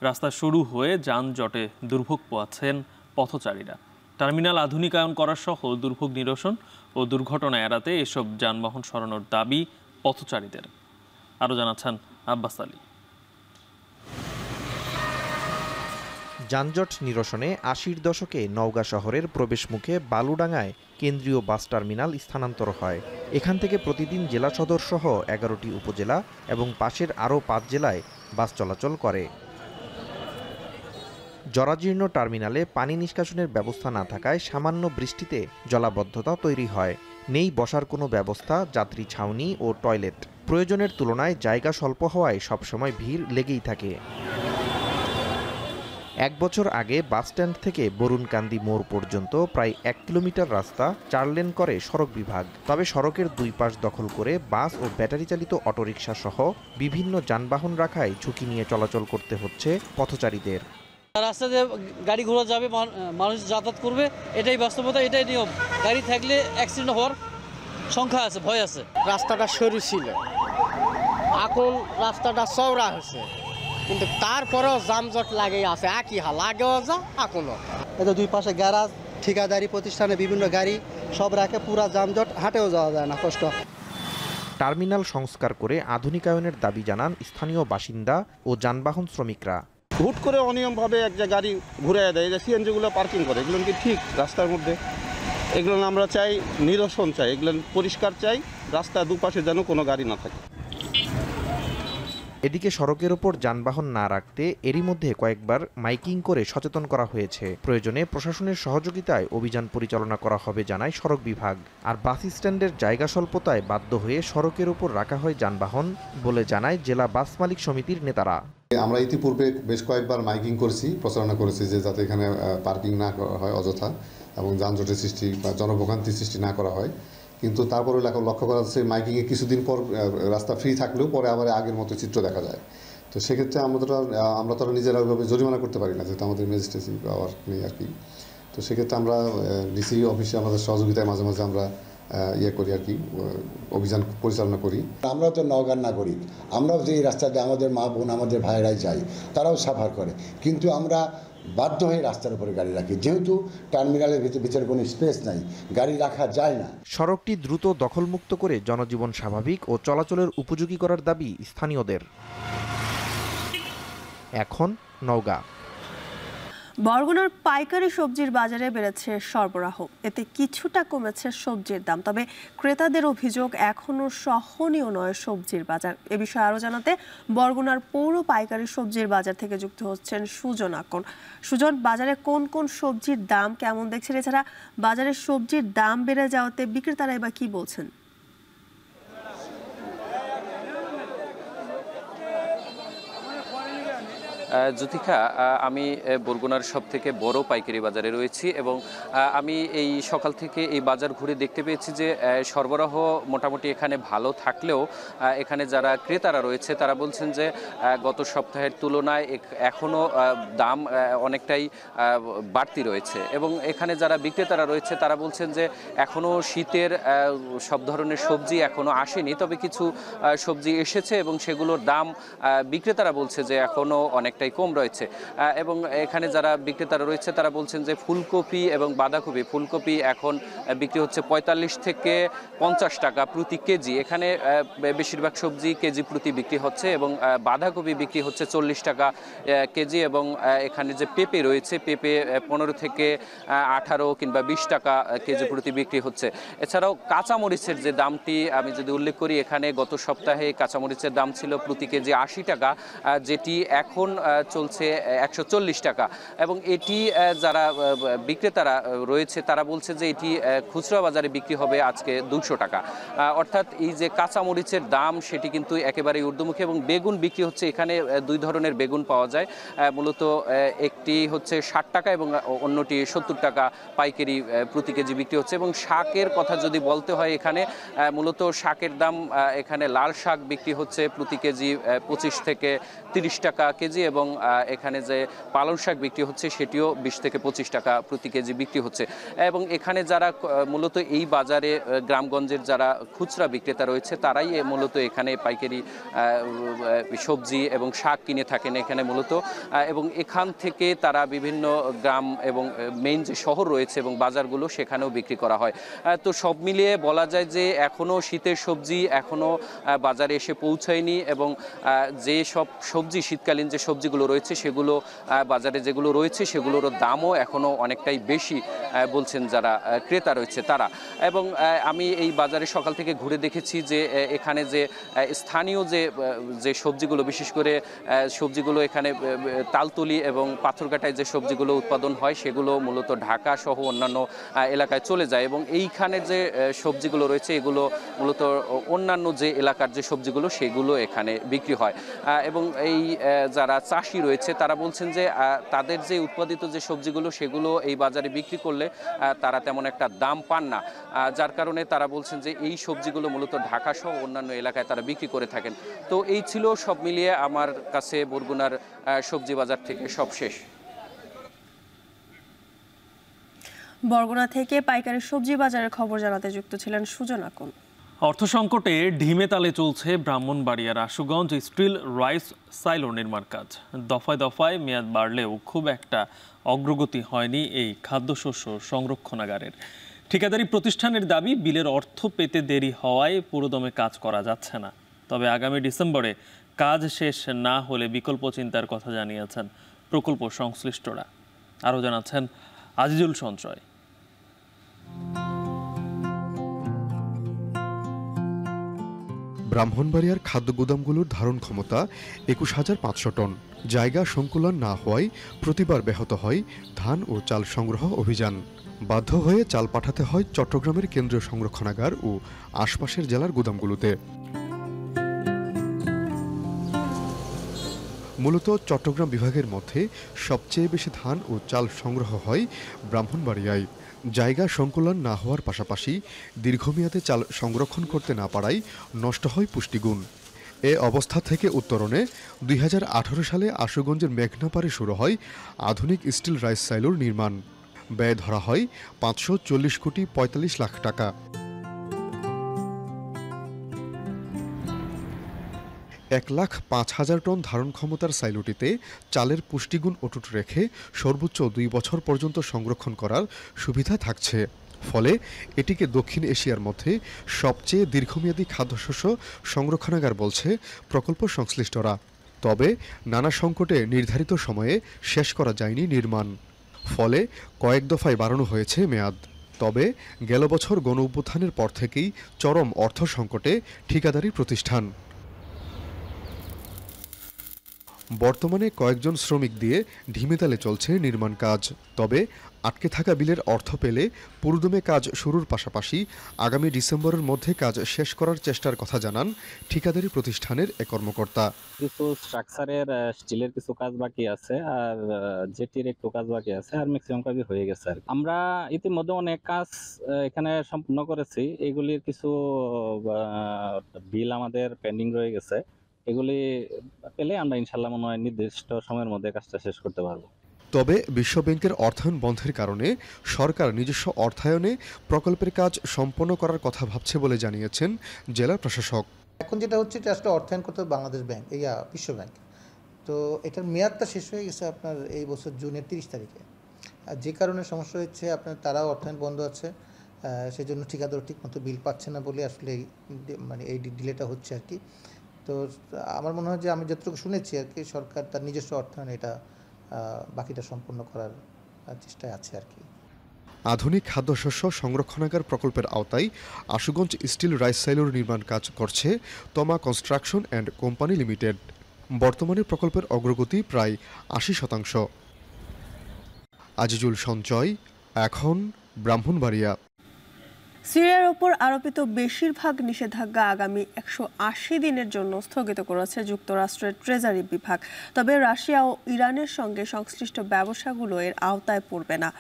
রাস্তা শুরু হয়ে যানজটে দুর্ভোগ পোয়াচ্ছেন পথচারীরা। টার্মিনাল আধুনিকায়ন করা সহ দুর্ভোগ নিরসন ও দুর্ঘটনা এড়াতে এসব যানবাহন সরানোর দাবি পথচারীদের। আরও জানাচ্ছেন আব্বাস আলী। যানজট নিরসনে ৮০-র দশকে নওগাঁ শহরের প্রবেশমুখে বালুডাঙ্গায় কেন্দ্রীয় বাস টার্মিনাল স্থানান্তর হয়। এখান থেকে প্রতিদিন জেলা সদর সহ ১১টি উপজেলা এবং পাশের আরও ৫ জেলায় বাস চলাচল করে। জরাজীর্ণ টার্মিনালে পানি নিষ্কাশনের ব্যবস্থা না থাকায় সামান্য বৃষ্টিতে জলাবদ্ধতা তৈরি হয়। নেই বসার কোনো ব্যবস্থা, যাত্রী ছাউনি ও টয়লেট। প্রয়োজনের তুলনায় জায়গা স্বল্প হওয়ায় সবসময় ভিড় লেগেই থাকে। ১ বছর আগে বাসস্ট্যান্ড থেকে বরুণকান্দি মোড় পর্যন্ত প্রায় ১ কিলোমিটার রাস্তা ৪ লেন করে সড়ক বিভাগ। তবে সড়কের দুই পাশ দখল করে বাস ও ব্যাটারি চালিত অটোরিকশা সহ বিভিন্ন যানবাহন রাখায় ঝুঁকি নিয়ে চলাচল করতে হচ্ছে পথচারীদের। রাস্তাতে গাড়ি ঘোড়া যাবে, মানুষ যাতায়াত করবে, এটাই বাস্তবতা, এটাই নিয়ম। গাড়ি থাকলে অ্যাক্সিডেন্ট হওয়ার সংখ্যা আছে, ভয় আছে। রাস্তাটা সরু ছিল, এখন রাস্তাটা চওড়া হয়েছে, কিন্তু তারপরেও যানজট লাগেই আছে। একই হাল, আগেও যা এখনো। এটা দুই পাশে গ্যারাজ, ঠিকাদারি প্রতিষ্ঠানে বিভিন্ন গাড়ি সব রাখে, পুরা যানজট, হাটেও যাওয়া যায় না, কষ্ট। টার্মিনাল সংস্কার করে আধুনিকায়নের দাবি জানান স্থানীয় বাসিন্দা ও যানবাহন শ্রমিকরা। হুট করে অনিয়মভাবে এক যে গাড়ি ঘুরে দেয়, যে সিএনজিগুলো পার্কিং করে, এগুলো কি ঠিক রাস্তার মধ্যে? এগুলো আমরা চাই নিরসন, চাই এগুলো পরিষ্কার, চাই রাস্তার দুপাশে যেন কোনো গাড়ি না থাকে। এদিকে সড়কের ওপর যানবাহন না রাখতে এরই মধ্যে কয়েকবার মাইকিং করে সচেতন করা হয়েছে। প্রয়োজনে প্রশাসনের সহযোগিতায় অভিযান পরিচালনা করা হবে জানায় সড়ক বিভাগ। আর বাস স্ট্যান্ডের জায়গা স্বল্পতায় বাধ্য হয়ে সড়কের ওপর রাখা হয় যানবাহন বলে জানায় জেলা বাস মালিক সমিতির নেতারা। আমরা ইতিপূর্বে বেশ কয়েকবার মাইকিং করেছি, প্রচারণা করেছি যে যাতে এখানে পার্কিং না করা হয় অযথা এবং যানজটের সৃষ্টি বা জনভোগান্তি সৃষ্টি না করা হয়। কিন্তু তারপরে লক্ষ্য করা যাচ্ছে মাইকিংয়ে কিছুদিন পর রাস্তা ফ্রি থাকলেও পরে আবার আগের মতো চিত্র দেখা যায়। তো সেক্ষেত্রে আমরা তো নিজেরা ওইভাবে জরিমানা করতে পারি না, যেহেতু আমাদের ম্যাজিস্ট্রেসি পাওয়ার নেই আর কি। তো সেক্ষেত্রে আমরা ডিসি অফিসে আমাদের সহযোগিতায় মাঝে মাঝে আমরা করি আর কি, অভিযান পরিচালনা করি। আমরা তো নওগাঁর নাগরিক, আমরাও যে রাস্তাতে আমাদের মা বোন আমাদের ভাইয়েরাই যাই, তারাও সাফার করে, কিন্তু আমরা বাধ্য হয়ে রাস্তার উপরে গাড়ি রাখি, যেহেতু টার্মিনালের ভিতরে কোনো স্পেস নাই, গাড়ি রাখা যায় না। সড়কটি দ্রুত দখলমুক্ত করে জনজীবন স্বাভাবিক ও চলাচলের উপযোগী করার দাবি স্থানীয়দের। এখন নওগাঁ। বরগুনার পাইকারি সবজির বাজারে বেড়েছে সরবরাহ, এতে কিছুটা কমেছে সবজির দাম। তবে ক্রেতাদের অভিযোগ এখনও সহনীয় নয় সবজির বাজার। এ বিষয়ে আরও জানাতে বরগুনার পৌর পাইকারি সবজির বাজার থেকে যুক্ত হচ্ছেন সুজন আকন। সুজন, বাজারে কোন কোন সবজির দাম কেমন দেখছেন? এছাড়া বাজারে সবজির দাম বেড়ে যাওয়াতে বিক্রেতারা এবার কি বলছেন? জ্যোতিকা, আমি বরগুনার সবথেকে বড় পাইকারি বাজারে রয়েছি এবং আমি এই সকাল থেকে এই বাজার ঘুরে দেখতে পেয়েছি যে সরবরাহ মোটামুটি এখানে ভালো থাকলেও এখানে যারা ক্রেতারা রয়েছে তারা বলছেন যে গত সপ্তাহের তুলনায় এখনও দাম অনেকটাই বাড়তি রয়েছে এবং এখানে যারা বিক্রেতারা রয়েছে তারা বলছেন যে এখনও শীতের সব ধরনের সবজি এখনও আসেনি, তবে কিছু সবজি এসেছে এবং সেগুলোর দাম বিক্রেতারা বলছে যে এখনও অনেকটাই কম রয়েছে এবং এখানে যারা বিক্রেতারা রয়েছে তারা বলছেন যে ফুলকপি এবং বাঁধাকপি, ফুলকপি এখন বিক্রি হচ্ছে 45 থেকে 50 টাকা প্রতি কেজি। এখানে বেশিরভাগ সবজি কেজি প্রতি বিক্রি হচ্ছে এবং বাঁধাকপি বিক্রি হচ্ছে 40 টাকা কেজি এবং এখানে যে পেঁপে রয়েছে পেঁপে 15 থেকে 18 কিংবা 20 টাকা কেজি প্রতি বিক্রি হচ্ছে। এছাড়াও কাঁচামরিচের যে দামটি আমি যদি উল্লেখ করি, এখানে গত সপ্তাহে কাঁচামরিচের দাম ছিল প্রতি কেজি 80 টাকা, যেটি এখন চলছে 140 টাকা এবং এটি যারা বিক্রেতারা রয়েছে তারা বলছে যে এটি খুচরা বাজারে বিক্রি হবে আজকে 200 টাকা। অর্থাৎ এই যে কাঁচামরিচের দাম সেটি কিন্তু একেবারেই ঊর্ধ্বমুখী এবং বেগুন বিক্রি হচ্ছে, এখানে দুই ধরনের বেগুন পাওয়া যায়, মূলত একটি হচ্ছে 60 টাকা এবং অন্যটি 70 টাকা পাইকারি প্রতি কেজি বিক্রি হচ্ছে। এবং শাকের কথা যদি বলতে হয়, এখানে মূলত শাকের দাম এখানে লাল শাক বিক্রি হচ্ছে প্রতি কেজি 25 থেকে 30 টাকা কেজি এবং এখানে যে পালং শাক বিক্রি হচ্ছে সেটিও 20 থেকে 25 টাকা প্রতি কেজি বিক্রি হচ্ছে। এবং এখানে যারা মূলত এই বাজারে গ্রামগঞ্জের যারা খুচরা বিক্রেতা রয়েছে তারাই মূলত এখানে পাইকারি সবজি এবং শাক কিনে থাকেন এখানে মূলত, এবং এখান থেকে তারা বিভিন্ন গ্রাম এবং মেইন যে শহর রয়েছে এবং বাজারগুলো সেখানেও বিক্রি করা হয়। তো সব মিলিয়ে বলা যায় যে এখনও শীতের সবজি এখনও বাজারে এসে পৌঁছায়নি এবং যে সব সবজি শীতকালীন যে সবজিগুলো রয়েছে সেগুলো বাজারে যেগুলো রয়েছে সেগুলোর দামও এখনও অনেকটাই বেশি বলছেন যারা ক্রেতা রয়েছে তারা। এবং আমি এই বাজারে সকাল থেকে ঘুরে দেখেছি যে এখানে যে স্থানীয় যে সবজিগুলো, বিশেষ করে সবজিগুলো এখানে তালতলি এবং পাথরঘাটায় যে সবজিগুলো উৎপাদন হয় সেগুলো মূলত ঢাকা সহ অন্যান্য এলাকায় চলে যায় এবং এইখানে যে সবজিগুলো রয়েছে এগুলো মূলত অন্যান্য যে এলাকার যে সবজিগুলো সেগুলো এখানে বিক্রি হয়। এবং এই যারা চাষি রয়েছে তারা বলছেন যে তাদের যে উৎপাদিত যে সবজিগুলো সেগুলো এই বাজারে বিক্রি করলে তারা তেমন একটা দাম পান না, যার কারণে তারা বলছেন যে এই সবজিগুলো মূলত ঢাকা সহ অন্যান্য এলাকায় তারা বিক্রি করে থাকেন। তো এই ছিল সব মিলিয়ে আমার কাছে বরগুনার সবজি বাজার থেকে সব শেষ। বরগুনা থেকে পাইকারি সবজি বাজারের খবর জানাতে যুক্ত ছিলেন সুজন আকুন। অর্থ সংকটে ঢিমে তালে চলছে ব্রাহ্মণবাড়িয়ার আশুগঞ্জ স্টিল রাইস সাইলো নির্মাণ কাজ। দফায় দফায় মেয়াদ বাড়লেও খুব একটা অগ্রগতি হয়নি এই খাদ্যশস্য সংরক্ষণাগারের। ঠিকাদারি প্রতিষ্ঠানের দাবি বিলের অর্থ পেতে দেরি হওয়ায় পুরোদমে কাজ করা যাচ্ছে না। তবে আগামী ডিসেম্বরে কাজ শেষ না হলে বিকল্প চিন্তার কথা জানিয়েছেন প্রকল্প সংশ্লিষ্টরা। আরও জানাচ্ছেন আজিজুল সঞ্চয়। ব্রাহ্মণবাড়িয়ার খাদ্য গুদামগুলোর ধারণ ক্ষমতা ২১,৫০০ টন। জায়গা সংকুলন না হওয়ায় প্রতিবার ব্যাহত হয় ধান ও চাল সংগ্রহ অভিযান। বাধ্য হয়ে চাল পাঠাতে হয় চট্টগ্রামের কেন্দ্রীয় সংরক্ষণাগার ও আশপাশের জেলার গুদামগুলোতে। মূলত চট্টগ্রাম বিভাগের মধ্যে সবচেয়ে বেশি ধান ও চাল সংগ্রহ হয় ব্রাহ্মণবাড়িয়ায়। জায়গা সংকুলন না হওয়ার পাশাপাশি দীর্ঘমেয়াদে চাল সংরক্ষণ করতে না পারায় নষ্ট হয় পুষ্টিগুণ। এ অবস্থা থেকে উত্তরণে ২০১৮ সালে আশুগঞ্জের মেঘনাপাড়ে শুরু হয় আধুনিক স্টিল রাইস সাইলোর নির্মাণ। ব্যয় ধরা হয় ৫৪০ কোটি ৪৫ লাখ টাকা। এক লাখ ৫,০০০ টন ধারণ ক্ষমতার সাইলোটিতে চালের পুষ্টিগুণ অটুট রেখে সর্বোচ্চ ২ বছর পর্যন্ত সংরক্ষণ করার সুবিধা থাকছে। ফলে এটিকে দক্ষিণ এশিয়ার মধ্যে সবচেয়ে দীর্ঘমেয়াদী খাদ্যশস্য সংরক্ষণাগার বলছে প্রকল্প সংশ্লিষ্টরা। তবে নানা সংকটে নির্ধারিত সময়ে শেষ করা যায়নি নির্মাণ। ফলে কয়েক দফায় বাড়ানো হয়েছে মেয়াদ। তবে গেল বছর গণঅভ্যুত্থানের পর থেকেই চরম অর্থ সংকটে ঠিকাদারি প্রতিষ্ঠান। বর্তমানে কয়েকজন শ্রমিক দিয়ে ঢিমেতালে চলছে নির্মাণ কাজ। তবে আটকে থাকা বিলের অর্থ পেলে পুরোদমে কাজ শুরুর পাশাপাশি আগামী ডিসেম্বরের মধ্যে কাজ শেষ করার চেষ্টার কথা জানান ঠিকাদারি প্রতিষ্ঠানের এক কর্মকর্তা। কিছু স্ট্রাকচারের স্টিলের কিছু কাজ বাকি আছে, আর জেটির একটু কাজ বাকি আছে, আর ম্যাক্সিমাম কাজই হয়ে গেছে। আর আমরা ইতিমধ্যে অনেক কাজ এখানে সম্পূর্ণ করেছি। এগুলির কিছু বিল আমাদের পেন্ডিং রয়ে গেছে। এগুলি পেলে আমরা ইনশাল্লাহ মনে হয় নির্দিষ্ট সময়ের মধ্যে কাজটা শেষ করতে পারবো। তবে বিশ্বব্যাংকের অর্থায়ন বন্ধের কারণে সরকার নিজস্ব অর্থায়নে প্রকল্পের কাজ সম্পন্ন করার কথা ভাবছে বলে জানিয়েছেন জেলা প্রশাসক। এখন যেটা হচ্ছে এটা আসলে অর্থায়ন করতে হবে বাংলাদেশ ব্যাংক, বিশ্ব ব্যাংক। তো এটার মেয়াদটা শেষ হয়ে গেছে আপনার এই বছর জুনের 30 তারিখে। আর যে কারণে সমস্যা হচ্ছে আপনার তারাও অর্থায়ন বন্ধ আছে, সেই জন্য ঠিকাদার ঠিক মতো বিল পাচ্ছে না বলে আসলে এই ডিলেটা হচ্ছে আর কি। তো আমার মনে হয় যে আমি যতটুকু শুনেছি আর কি, সরকার তার নিজস্ব অর্থায়নে এটা বাকিটা সম্পূর্ণ করার চেষ্টায় আছে আর কি। আধুনিক খাদ্যশস্য সংরক্ষণাগার প্রকল্পের আওতায় আশুগঞ্জ স্টিল রাইস সাইলোর নির্মাণ কাজ করছে তমা কনস্ট্রাকশন অ্যান্ড কোম্পানি লিমিটেড। বর্তমানে প্রকল্পের অগ্রগতি প্রায় 80%। আজিজুল সঞ্চয়, এখন ব্রাহ্মণবাড়িয়া। সিরিয়ার ওপর আরোপিত বেশিরভাগ নিষেধাজ্ঞা আগামী 180 দিনের জন্য স্থগিত করেছে যুক্তরাষ্ট্রের ট্রেজারি বিভাগ। তবে রাশিয়া ও ইরানের সঙ্গে সংশ্লিষ্ট ব্যবসাগুলো এর আওতায় পড়বে না।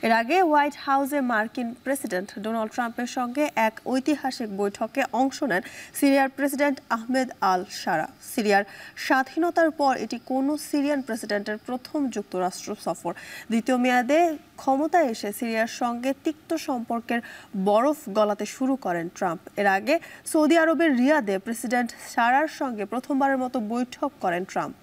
এর আগে হোয়াইট হাউসে মার্কিন প্রেসিডেন্ট ডোনাল্ড ট্রাম্পের সঙ্গে এক ঐতিহাসিক বৈঠকে অংশ নেন সিরিয়ার প্রেসিডেন্ট আহমেদ আল শারা। সিরিয়ার স্বাধীনতার পর এটি কোনো সিরিয়ান প্রেসিডেন্টের প্রথম যুক্তরাষ্ট্র সফর। দ্বিতীয় মেয়াদে ক্ষমতায় এসে সিরিয়ার সঙ্গে তিক্ত সম্পর্কের বরফ গলাতে শুরু করেন ট্রাম্প। এর আগে সৌদি আরবের রিয়াদে প্রেসিডেন্ট শারার সঙ্গে প্রথমবারের মতো বৈঠক করেন ট্রাম্প।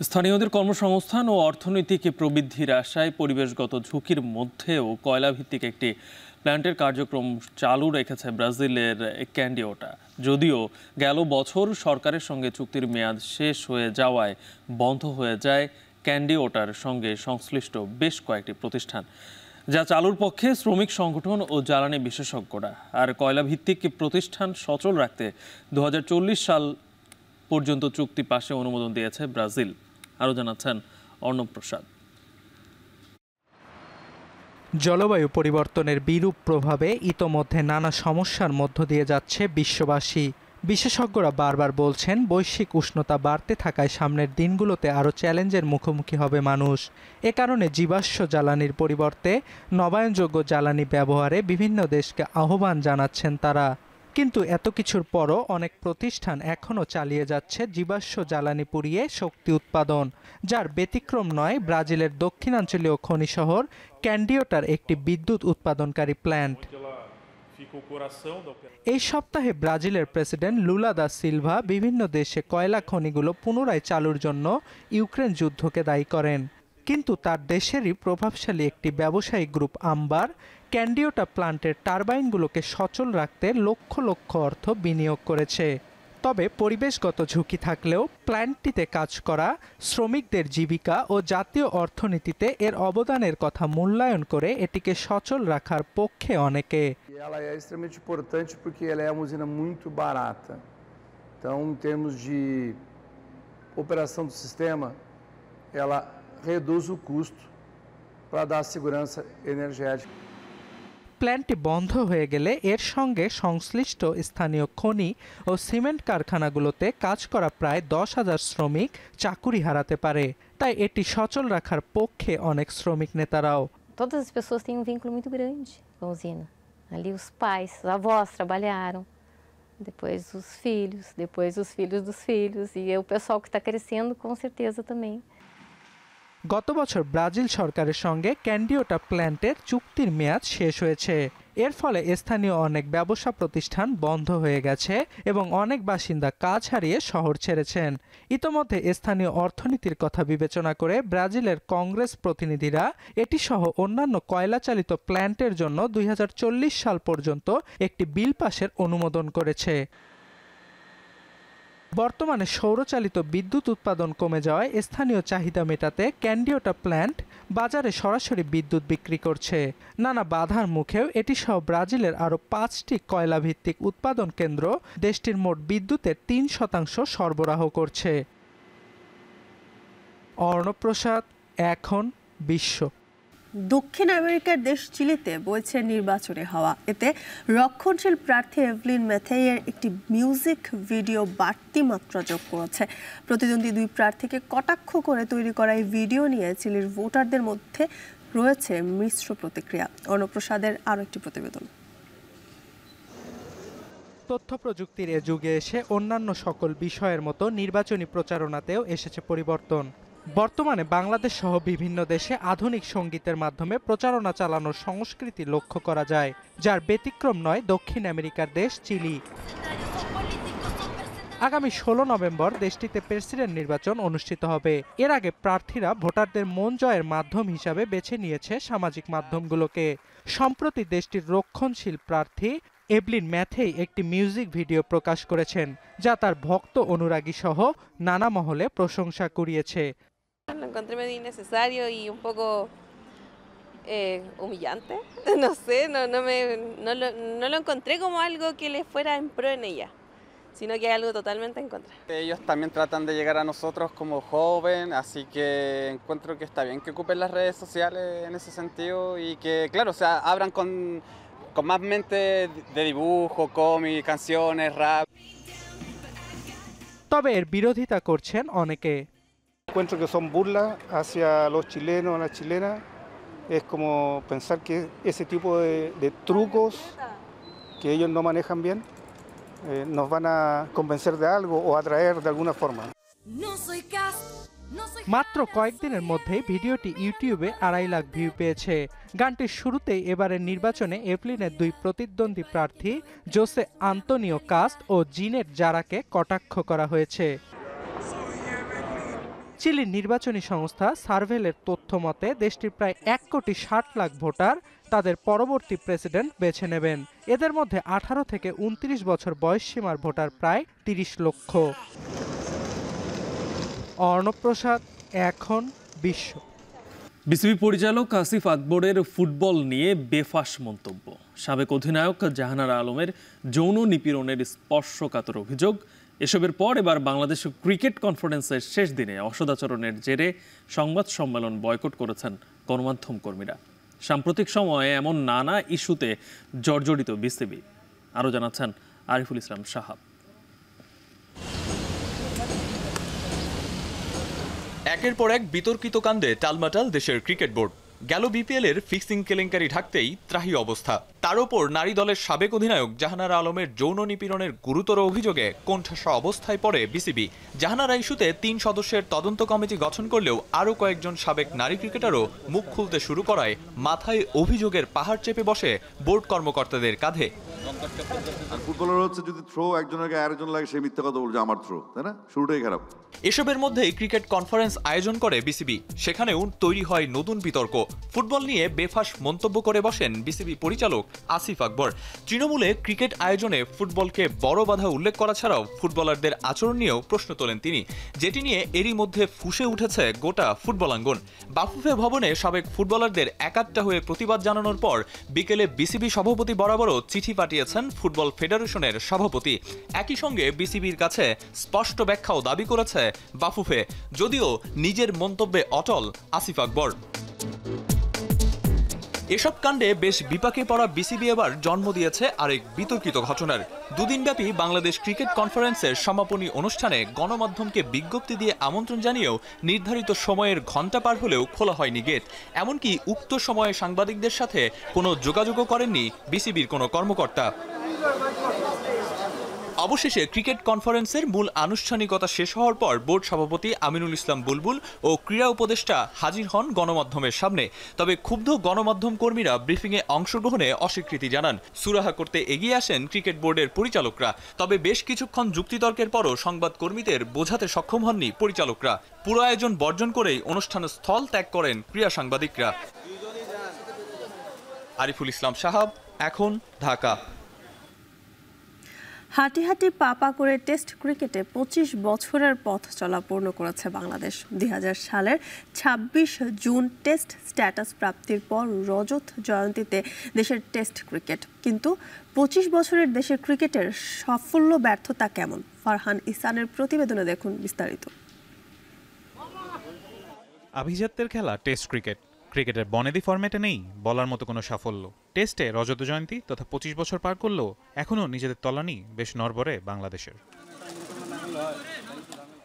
স্থানীয়দের কর্মসংস্থান ও অর্থনৈতিক প্রবৃদ্ধির আশায় পরিবেশগত ঝুঁকির মধ্যেও কয়লাভিত্তিক একটি প্ল্যান্টের কার্যক্রম চালু রেখেছে ব্রাজিলের ক্যান্ডিওটা। যদিও গেল বছর সরকারের সঙ্গে চুক্তির মেয়াদ শেষ হয়ে যাওয়ায় বন্ধ হয়ে যায় ক্যান্ডিওটার সঙ্গে সংশ্লিষ্ট বেশ কয়েকটি প্রতিষ্ঠান, যা চালুর পক্ষে শ্রমিক সংগঠন ও জ্বালানি বিশেষজ্ঞরা। আর কয়লাভিত্তিক প্রতিষ্ঠান সচল রাখতে 2040 সাল পর্যন্ত চুক্তি পাশে অনুমোদন দিয়েছে ব্রাজিল। আরও জানাচ্ছেন অর্ণব প্রসাদ। জলবায়ু পরিবর্তনের বিরূপ প্রভাবে ইতোমধ্যে নানা সমস্যার মধ্য দিয়ে যাচ্ছে বিশ্ববাসী। বিশেষজ্ঞরা বারবার বলছেন, বৈশ্বিক উষ্ণতা বাড়তে থাকায় সামনের দিনগুলোতে আরও চ্যালেঞ্জের মুখোমুখি হবে মানুষ। এ কারণে জীবাশ্ম জ্বালানির পরিবর্তে নবায়নযোগ্য জ্বালানি ব্যবহারে বিভিন্ন দেশকে আহ্বান জানাচ্ছেন তারা। কিন্তু এত কিছুর পরও অনেক প্রতিষ্ঠান এখনও চালিয়ে যাচ্ছে জীবাশ্ম জ্বালানি পুড়িয়ে শক্তি উৎপাদন, যার ব্যতিক্রম নয় ব্রাজিলের দক্ষিণাঞ্চলীয় খনি শহর ক্যান্ডিওটার একটি বিদ্যুৎ উৎপাদনকারী প্ল্যান্ট। এই সপ্তাহে ব্রাজিলের প্রেসিডেন্ট লুলা দা সিলভা বিভিন্ন দেশে কয়লা খনিগুলো পুনরায় চালুর জন্য ইউক্রেন যুদ্ধকে দায়ী করেন। কিন্তু তার দেশেরই প্রভাবশালী একটি ব্যবসায়িক গ্রুপ আম্বার ক্যান্ডিওটা প্ল্যান্টের টারবাইনগুলোকে সচল রাখতে লক্ষ লক্ষ অর্থ বিনিয়োগ করেছে। তবে পরিবেশগত ঝুঁকি থাকলেও প্ল্যান্টটিতে কাজ করা শ্রমিকদের জীবিকা ও জাতীয় অর্থনীতিতে এর অবদানের কথা মূল্যায়ন করে এটিকে সচল রাখার পক্ষে অনেকে। Ela é extremamente importante porque ela é uma usina muito barata. Então, em termos de operação do sistema, ela reduz o custo para dar segurança energética. প্ল্যান্টটি বন্ধ হয়ে গেলে এর সঙ্গে সংশ্লিষ্ট স্থানীয় খনি ও সিমেন্ট কারখানাগুলোতে কাজ করা প্রায় 10,000 শ্রমিক চাকুরি হারাতে পারে। তাই এটি সচল রাখার পক্ষে অনেক শ্রমিক নেতারাও। Todas as pessoas têm vínculo muito grande com a usina. Ali os pais, os avós trabalharam, depois os filhos dos filhos, e o pessoal que está crescendo com certeza também. গত বছর ব্রাজিল সরকারের সঙ্গে ক্যান্ডিওটা প্ল্যান্টের চুক্তির মেয়াদ শেষ হয়েছে। এর ফলে স্থানীয় অনেক ব্যবসা প্রতিষ্ঠান বন্ধ হয়ে গেছে এবং অনেক বাসিন্দা কাজ হারিয়ে শহর ছেড়েছেন। ইতোমধ্যে স্থানীয় অর্থনীতির কথা বিবেচনা করে ব্রাজিলের কংগ্রেস প্রতিনিধিরা এটি সহ অন্যান্য কয়লা চালিত প্ল্যান্টের জন্য 2040 সাল পর্যন্ত একটি বিল পাসের অনুমোদন করেছে। বর্তমানে সৌরচালিত বিদ্যুৎ উৎপাদন কমে যাওয়ায় স্থানীয় চাহিদা মেটাতে ক্যান্ডিওটা প্ল্যান্ট বাজারে সরাসরি বিদ্যুৎ বিক্রি করছে। নানা বাধার মুখেও এটি সহ ব্রাজিলের আরও 5টি কয়লাভিত্তিক উৎপাদন কেন্দ্র দেশটির মোট বিদ্যুতের 3% সরবরাহ করছে। অর্ণব প্রসাদ, এখন বিশ্ব। দক্ষিণ আমেরিকার দেশ চিলিতে বইছে নির্বাচনী হাওয়া। এতে রক্ষণশীল প্রার্থী এভলিন ম্যাথেইয়ের একটি মিউজিক ভিডিও বাড়তি মাত্রা যোগ করেছে। প্রতিদ্বন্দ্বী দুই প্রার্থীকে কটাক্ষ করে তৈরি করা এই ভিডিও নিয়ে চিলির ভোটারদের মধ্যে রয়েছে মিশ্র প্রতিক্রিয়া। অর্ণপ্রসাদের আরও একটি প্রতিবেদন। তথ্য প্রযুক্তির এ যুগে এসে অন্যান্য সকল বিষয়ের মতো নির্বাচনী প্রচারণাতেও এসেছে পরিবর্তন। বর্তমানে বাংলাদেশ সহ বিভিন্ন দেশে আধুনিক সঙ্গীতের মাধ্যমে প্রচারণা চালানোর সংস্কৃতি লক্ষ্য করা যায়, যার ব্যতিক্রম নয় দক্ষিণ আমেরিকার দেশ চিলি। আগামী 16 নভেম্বর দেশটিতে প্রেসিডেন্ট নির্বাচন অনুষ্ঠিত হবে। এর আগে প্রার্থীরা ভোটারদের মন জয়ের মাধ্যম হিসাবে বেছে নিয়েছে সামাজিক মাধ্যমগুলোকে। সম্প্রতি দেশটির রক্ষণশীল প্রার্থী এভলিন ম্যাথেই একটি মিউজিক ভিডিও প্রকাশ করেছেন, যা তার ভক্ত অনুরাগী সহ নানা মহলে প্রশংসা কুড়িয়েছে। Lo encontré medio innecesario y un poco humillante. No sé, no lo encontré como algo que le fuera en pro en ella, sino que es algo totalmente en contra. Ellos también tratan de llegar a nosotros como joven, así que encuentro que está bien que ocupen las redes sociales en ese sentido y que, claro, o sea, abran con más mente de dibujo, cómic, canciones, rap. তবে এর বিরোধিতা করছেন অনেকে। Encuentro que son burlas hacia los chilenos o las chilenas. Es como pensar que ese tipo de trucos que ellos no manejan bien nos van a convencer de algo o atraer de alguna forma. মাত্র কয়েকদিনের মধ্যেই ভিডিওটি ইউটিউবে 2.5 lakh view পেয়েছে। গানটির শুরুতেই এবারের নির্বাচনে এভলিনের দুই প্রতিদ্বন্দ্বী প্রার্থী জোসে আন্তোনিও কাস্ট ও জিনেট জারাকে কটাক্ষ করা হয়েছে। চিলির নির্বাচনী সংস্থা সার্ভেলের তথ্য মতে দেশটির প্রায় 1,60,00,000 ভোটার তাদের পরবর্তী প্রেসিডেন্ট বেছে নেবেন। এদের মধ্যে 18 থেকে 29 বছর বয়স সীমার ভোটার প্রায় 30 লক্ষ। অর্ণব প্রসাদ, এখন বিশ্ব। বিসিবি পরিচালক আসিফ আকবরের ফুটবল নিয়ে বেফাঁস মন্তব্য। সাবেক অধিনায়ক জাহানারা আলমের যৌন নিপীড়নের স্পর্শকাতর অভিযোগ। এসবের পর এবার বাংলাদেশ ক্রিকেট কনফারেন্সের শেষ দিনে অসদাচরণের জেরে সংবাদ সম্মেলন বয়কট করেছেন গণমাধ্যম কর্মীরা। সাম্প্রতিক সময়ে এমন নানা ইস্যুতে জর্জরিত বিসিবি। আরও জানাচ্ছেন আরিফুল ইসলাম সাহাব। একের পর এক বিতর্কিত কাণ্ডে টালমাটাল দেশের ক্রিকেট বোর্ড। গেল বিপিএল-এর ফিক্সিং কেলেঙ্কারি ঢাকতেই ত্রাহি অবস্থা। তার ওপর নারী দলের সাবেক অধিনায়ক জাহানারা আলমের যৌন নিপীড়নের গুরুতর অভিযোগে কোণঠাসা অবস্থায় পড়ে বিসিবি। জাহানারা ইস্যুতে 3 সদস্যের তদন্ত কমিটি গঠন করলেও আরও কয়েকজন সাবেক নারী ক্রিকেটারও মুখ খুলতে শুরু করায় মাথায় অভিযোগের পাহাড় চেপে বসে বোর্ড কর্মকর্তাদের কাঁধে। ফুটবলার হচ্ছে যদি থ্রো একজনের গায়ে আরেকজন লাগে সে মিথ্যা কথা বলছে আমার থ্রো, তাই না? শুরুটাই খারাপ। এসবের মধ্যেই ক্রিকেট কনফারেন্স আয়োজন করে বিসিবি। সেখানেও তৈরি হয় নতুন বিতর্ক। ফুটবল নিয়ে বেফাঁস মন্তব্য করে বসেন বিসিবি পরিচালক আসিফ আকবর। তৃণমূলে ক্রিকেট আয়োজনে ফুটবলকে বড় বাধা উল্লেখ করা ছাড়াও ফুটবলারদের আচরণ নিয়েও প্রশ্ন তোলেন তিনি, যেটি নিয়ে এরই মধ্যে ফুঁসে উঠেছে গোটা ফুটবলাঙ্গন। বাফুফে ভবনে সাবেক ফুটবলারদের একাট্টা হয়ে প্রতিবাদ জানানোর পর বিকেলে বিসিবি সভাপতি বরাবরও চিঠি পাঠিয়েছেন ফুটবল ফেডারেশনের সভাপতি। একই সঙ্গে বিসিবির কাছে স্পষ্ট ব্যাখ্যাও দাবি করেছে বাফুফে, যদিও নিজের মন্তব্যে অটল আসিফ আকবর। এসব কাণ্ডে বেশ বিপাকে পড়া বিসিবি এবার জন্ম দিয়েছে আরেক বিতর্কিত ঘটনার। দুদিনব্যাপী বাংলাদেশ ক্রিকেট কনফারেন্সের সমাপনী অনুষ্ঠানে গণমাধ্যমকে বিজ্ঞপ্তি দিয়ে আমন্ত্রণ জানিয়েও নির্ধারিত সময়ের ঘণ্টা পার হলেও খোলা হয়নি গেট। এমনকি উক্ত সময়ে সাংবাদিকদের সাথে কোনো যোগাযোগও করেননি বিসিবির কোনো কর্মকর্তা। অবশেষে ক্রিকেট কনফারেন্সের মূল আনুষ্ঠানিকতা শেষ হওয়ার পর বোর্ড সভাপতি আমিনুল ইসলাম বুলবুল ও ক্রীড়া উপদেষ্টা হাজির হন গণমাধ্যমের সামনে। তবে ক্ষুব্ধ গণমাধ্যম কর্মীরা ব্রিফিংয়ে অংশগ্রহণে অস্বীকৃতি জানান। সুরাহা করতে এগিয়ে আসেন ক্রিকেট বোর্ডের পরিচালকরা। তবে বেশ কিছুক্ষণ যুক্তিতর্কের পরও সংবাদ কর্মীদের বোঝাতে সক্ষম হননি পরিচালকরা। পুরো আয়োজন বর্জন করেই অনুষ্ঠান স্থল ত্যাগ করেন ক্রীড়া সাংবাদিকরা। আরিফুল ইসলাম সাহাব, এখন, ঢাকা। হাঁটি হাঁটি পা করে টেস্ট ক্রিকেটে 25 বছরের পথ চলা পূর্ণ করেছে বাংলাদেশ। 2000 সালের 26 জুন টেস্ট স্ট্যাটাস প্রাপ্তির পর রজত জয়ন্তীতে দেশের টেস্ট ক্রিকেট। কিন্তু 25 বছরের দেশের ক্রিকেটের সাফল্য ব্যর্থতা কেমন? ফারহান ইসানের প্রতিবেদনে দেখুন বিস্তারিত। আভিজাত্যের খেলা টেস্ট ক্রিকেট। ক্রিকেটের বনেদি ফরম্যাটে নেই বলার মতো কোনো সাফল্য। টেস্টে রজত জয়ন্তী তথা 25 বছর পার করলেও এখনও নিজেদের তলানি বেশ নড়বড়ে বাংলাদেশের।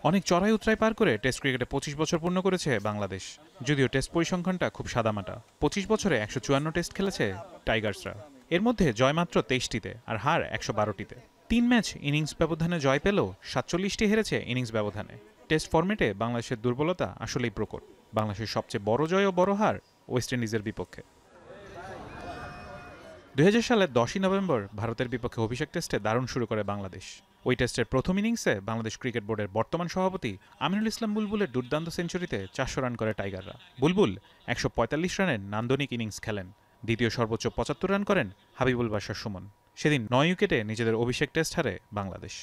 অনেক চড়াই উতরাই পার করে টেস্ট ক্রিকেটে 25 বছর পূর্ণ করেছে বাংলাদেশ। যদিও টেস্ট পরিসংখ্যানটা খুব সাদামাটা। 25 বছরে 154 টেস্ট খেলেছে টাইগার্সরা। এর মধ্যে জয় মাত্র 23টিতে আর হার 112টিতে। 3 ম্যাচ ইনিংস ব্যবধানে জয় পেলেও 47টি হেরেছে ইনিংস ব্যবধানে। টেস্ট ফরম্যাটে বাংলাদেশের দুর্বলতা আসলেই প্রকট। বাংলাদেশের সবচেয়ে বড় জয় ও বড় হার ওয়েস্ট ইন্ডিজের বিপক্ষে। 2000 সালের 10ই নভেম্বর ভারতের বিপক্ষে অভিষেক টেস্টে দারুণ শুরু করে বাংলাদেশ। ওই টেস্টের প্রথম ইনিংসে বাংলাদেশ ক্রিকেট বোর্ডের বর্তমান সভাপতি আমিনুল ইসলাম বুলবুলের দুর্দান্ত সেঞ্চুরিতে 400 রান করে টাইগাররা। বুলবুল 145 রানের নান্দনিক ইনিংস খেলেন। দ্বিতীয় সর্বোচ্চ 75 রান করেন হাবিবুল বাশার সুমন। সেদিন 9 উইকেটে নিজেদের অভিষেক টেস্ট হারে বাংলাদেশ।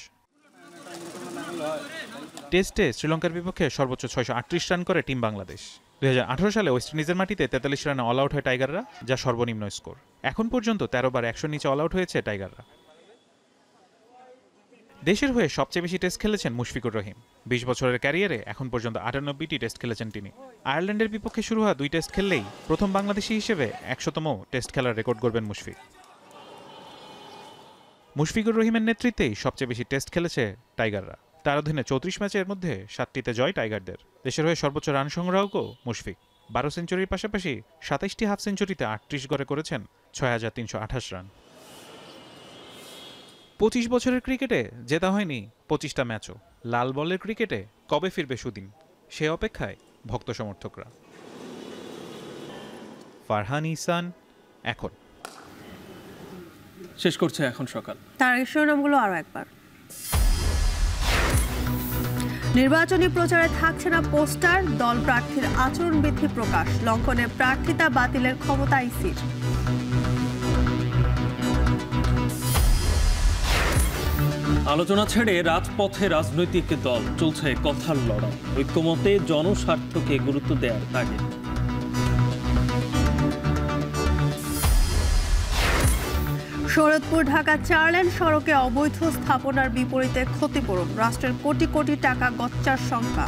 টেস্টে শ্রীলঙ্কার বিপক্ষে সর্বোচ্চ 638 রান করে টিম বাংলাদেশ। 2018 সালে ওয়েস্ট ইন্ডিজের মাটিতে 43 রানে অল আউট হয় টাইগাররা, যা সর্বনিম্ন স্কোর। এখন পর্যন্ত 13 বার 100 নিচে অল আউট হয়েছে টাইগাররা। দেশের হয়ে সবচেয়ে বেশি টেস্ট খেলেছেন মুশফিকুর রহিম। 20 বছরের ক্যারিয়ারে এখন পর্যন্ত 98টি টেস্ট খেলেছেন তিনি। আয়ারল্যান্ডের বিপক্ষে শুরু হওয়া 2 টেস্ট খেললেই প্রথম বাংলাদেশি হিসেবে 100তম টেস্ট খেলার রেকর্ড গড়বেন মুশফিক। মুশফিকুর রহিমের নেতৃত্বেই সবচেয়ে বেশি টেস্ট খেলেছে টাইগাররা। তার অধীনে 34 ম্যাচের মধ্যে 7টিতে জয় টাইগারদের। দেশের হয়ে সর্বোচ্চ রান সংগ্রাহকও মুশফিক। 12 সেঞ্চুরির পাশাপাশি 27টি হাফ সেঞ্চুরিতে 38 গড়ে করেছেন 6328 রান। 25 বছরের ক্রিকেটে জেতা হয়নি 25টা ম্যাচও। লাল বলের ক্রিকেটে কবে ফিরবে সুদিন, সে অপেক্ষায় ভক্ত সমর্থকরা। ফারহান ইসান, এখন। শেষ করছে এখন সকাল। তার শিরোনামগুলো আরো একবার। নির্বাচনী প্রচারে থাকছে না পোস্টার, দল প্রার্থীর আচরণবিধি প্রকাশ, লঙ্ঘনে প্রার্থিতা বাতিলের ক্ষমতা ইসির। আলোচনা ছেড়ে রাজপথে রাজনৈতিক দল, চলছে কথার লড়াই, ঐক্যমতে জনস্বার্থকে গুরুত্ব দেওয়ার তাগিদ। শরৎপুর ঢাকা 4 লেন সড়কে অবৈধ স্থাপনার বিপরীতে ক্ষতিপূরণ, রাষ্ট্রের কোটি কোটি টাকা গচ্চার সংখ্যা।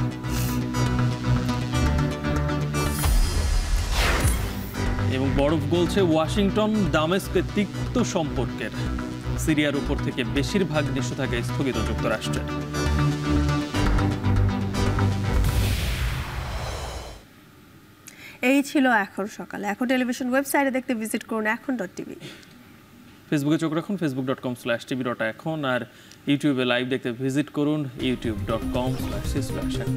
এবং বরফ গলছে ওয়াশিংটন দামেস্কে তিক্ত সম্পর্কের। সিরিয়ার উপর থেকে বেশিরভাগ নিষেধাজ্ঞা স্থগিত যুক্তরাষ্ট্রের। এই ছিল এখন সকালে। এখন টেলিভিশন ওয়েবসাইটে দেখতে ভিজিট করুন এখন.tv। ফেসবুকে চোখ রাখুন facebook.com/tv.এখন, আর ইউটিউবে লাইভ দেখতে ভিজিট করুন youtube.com/এখন।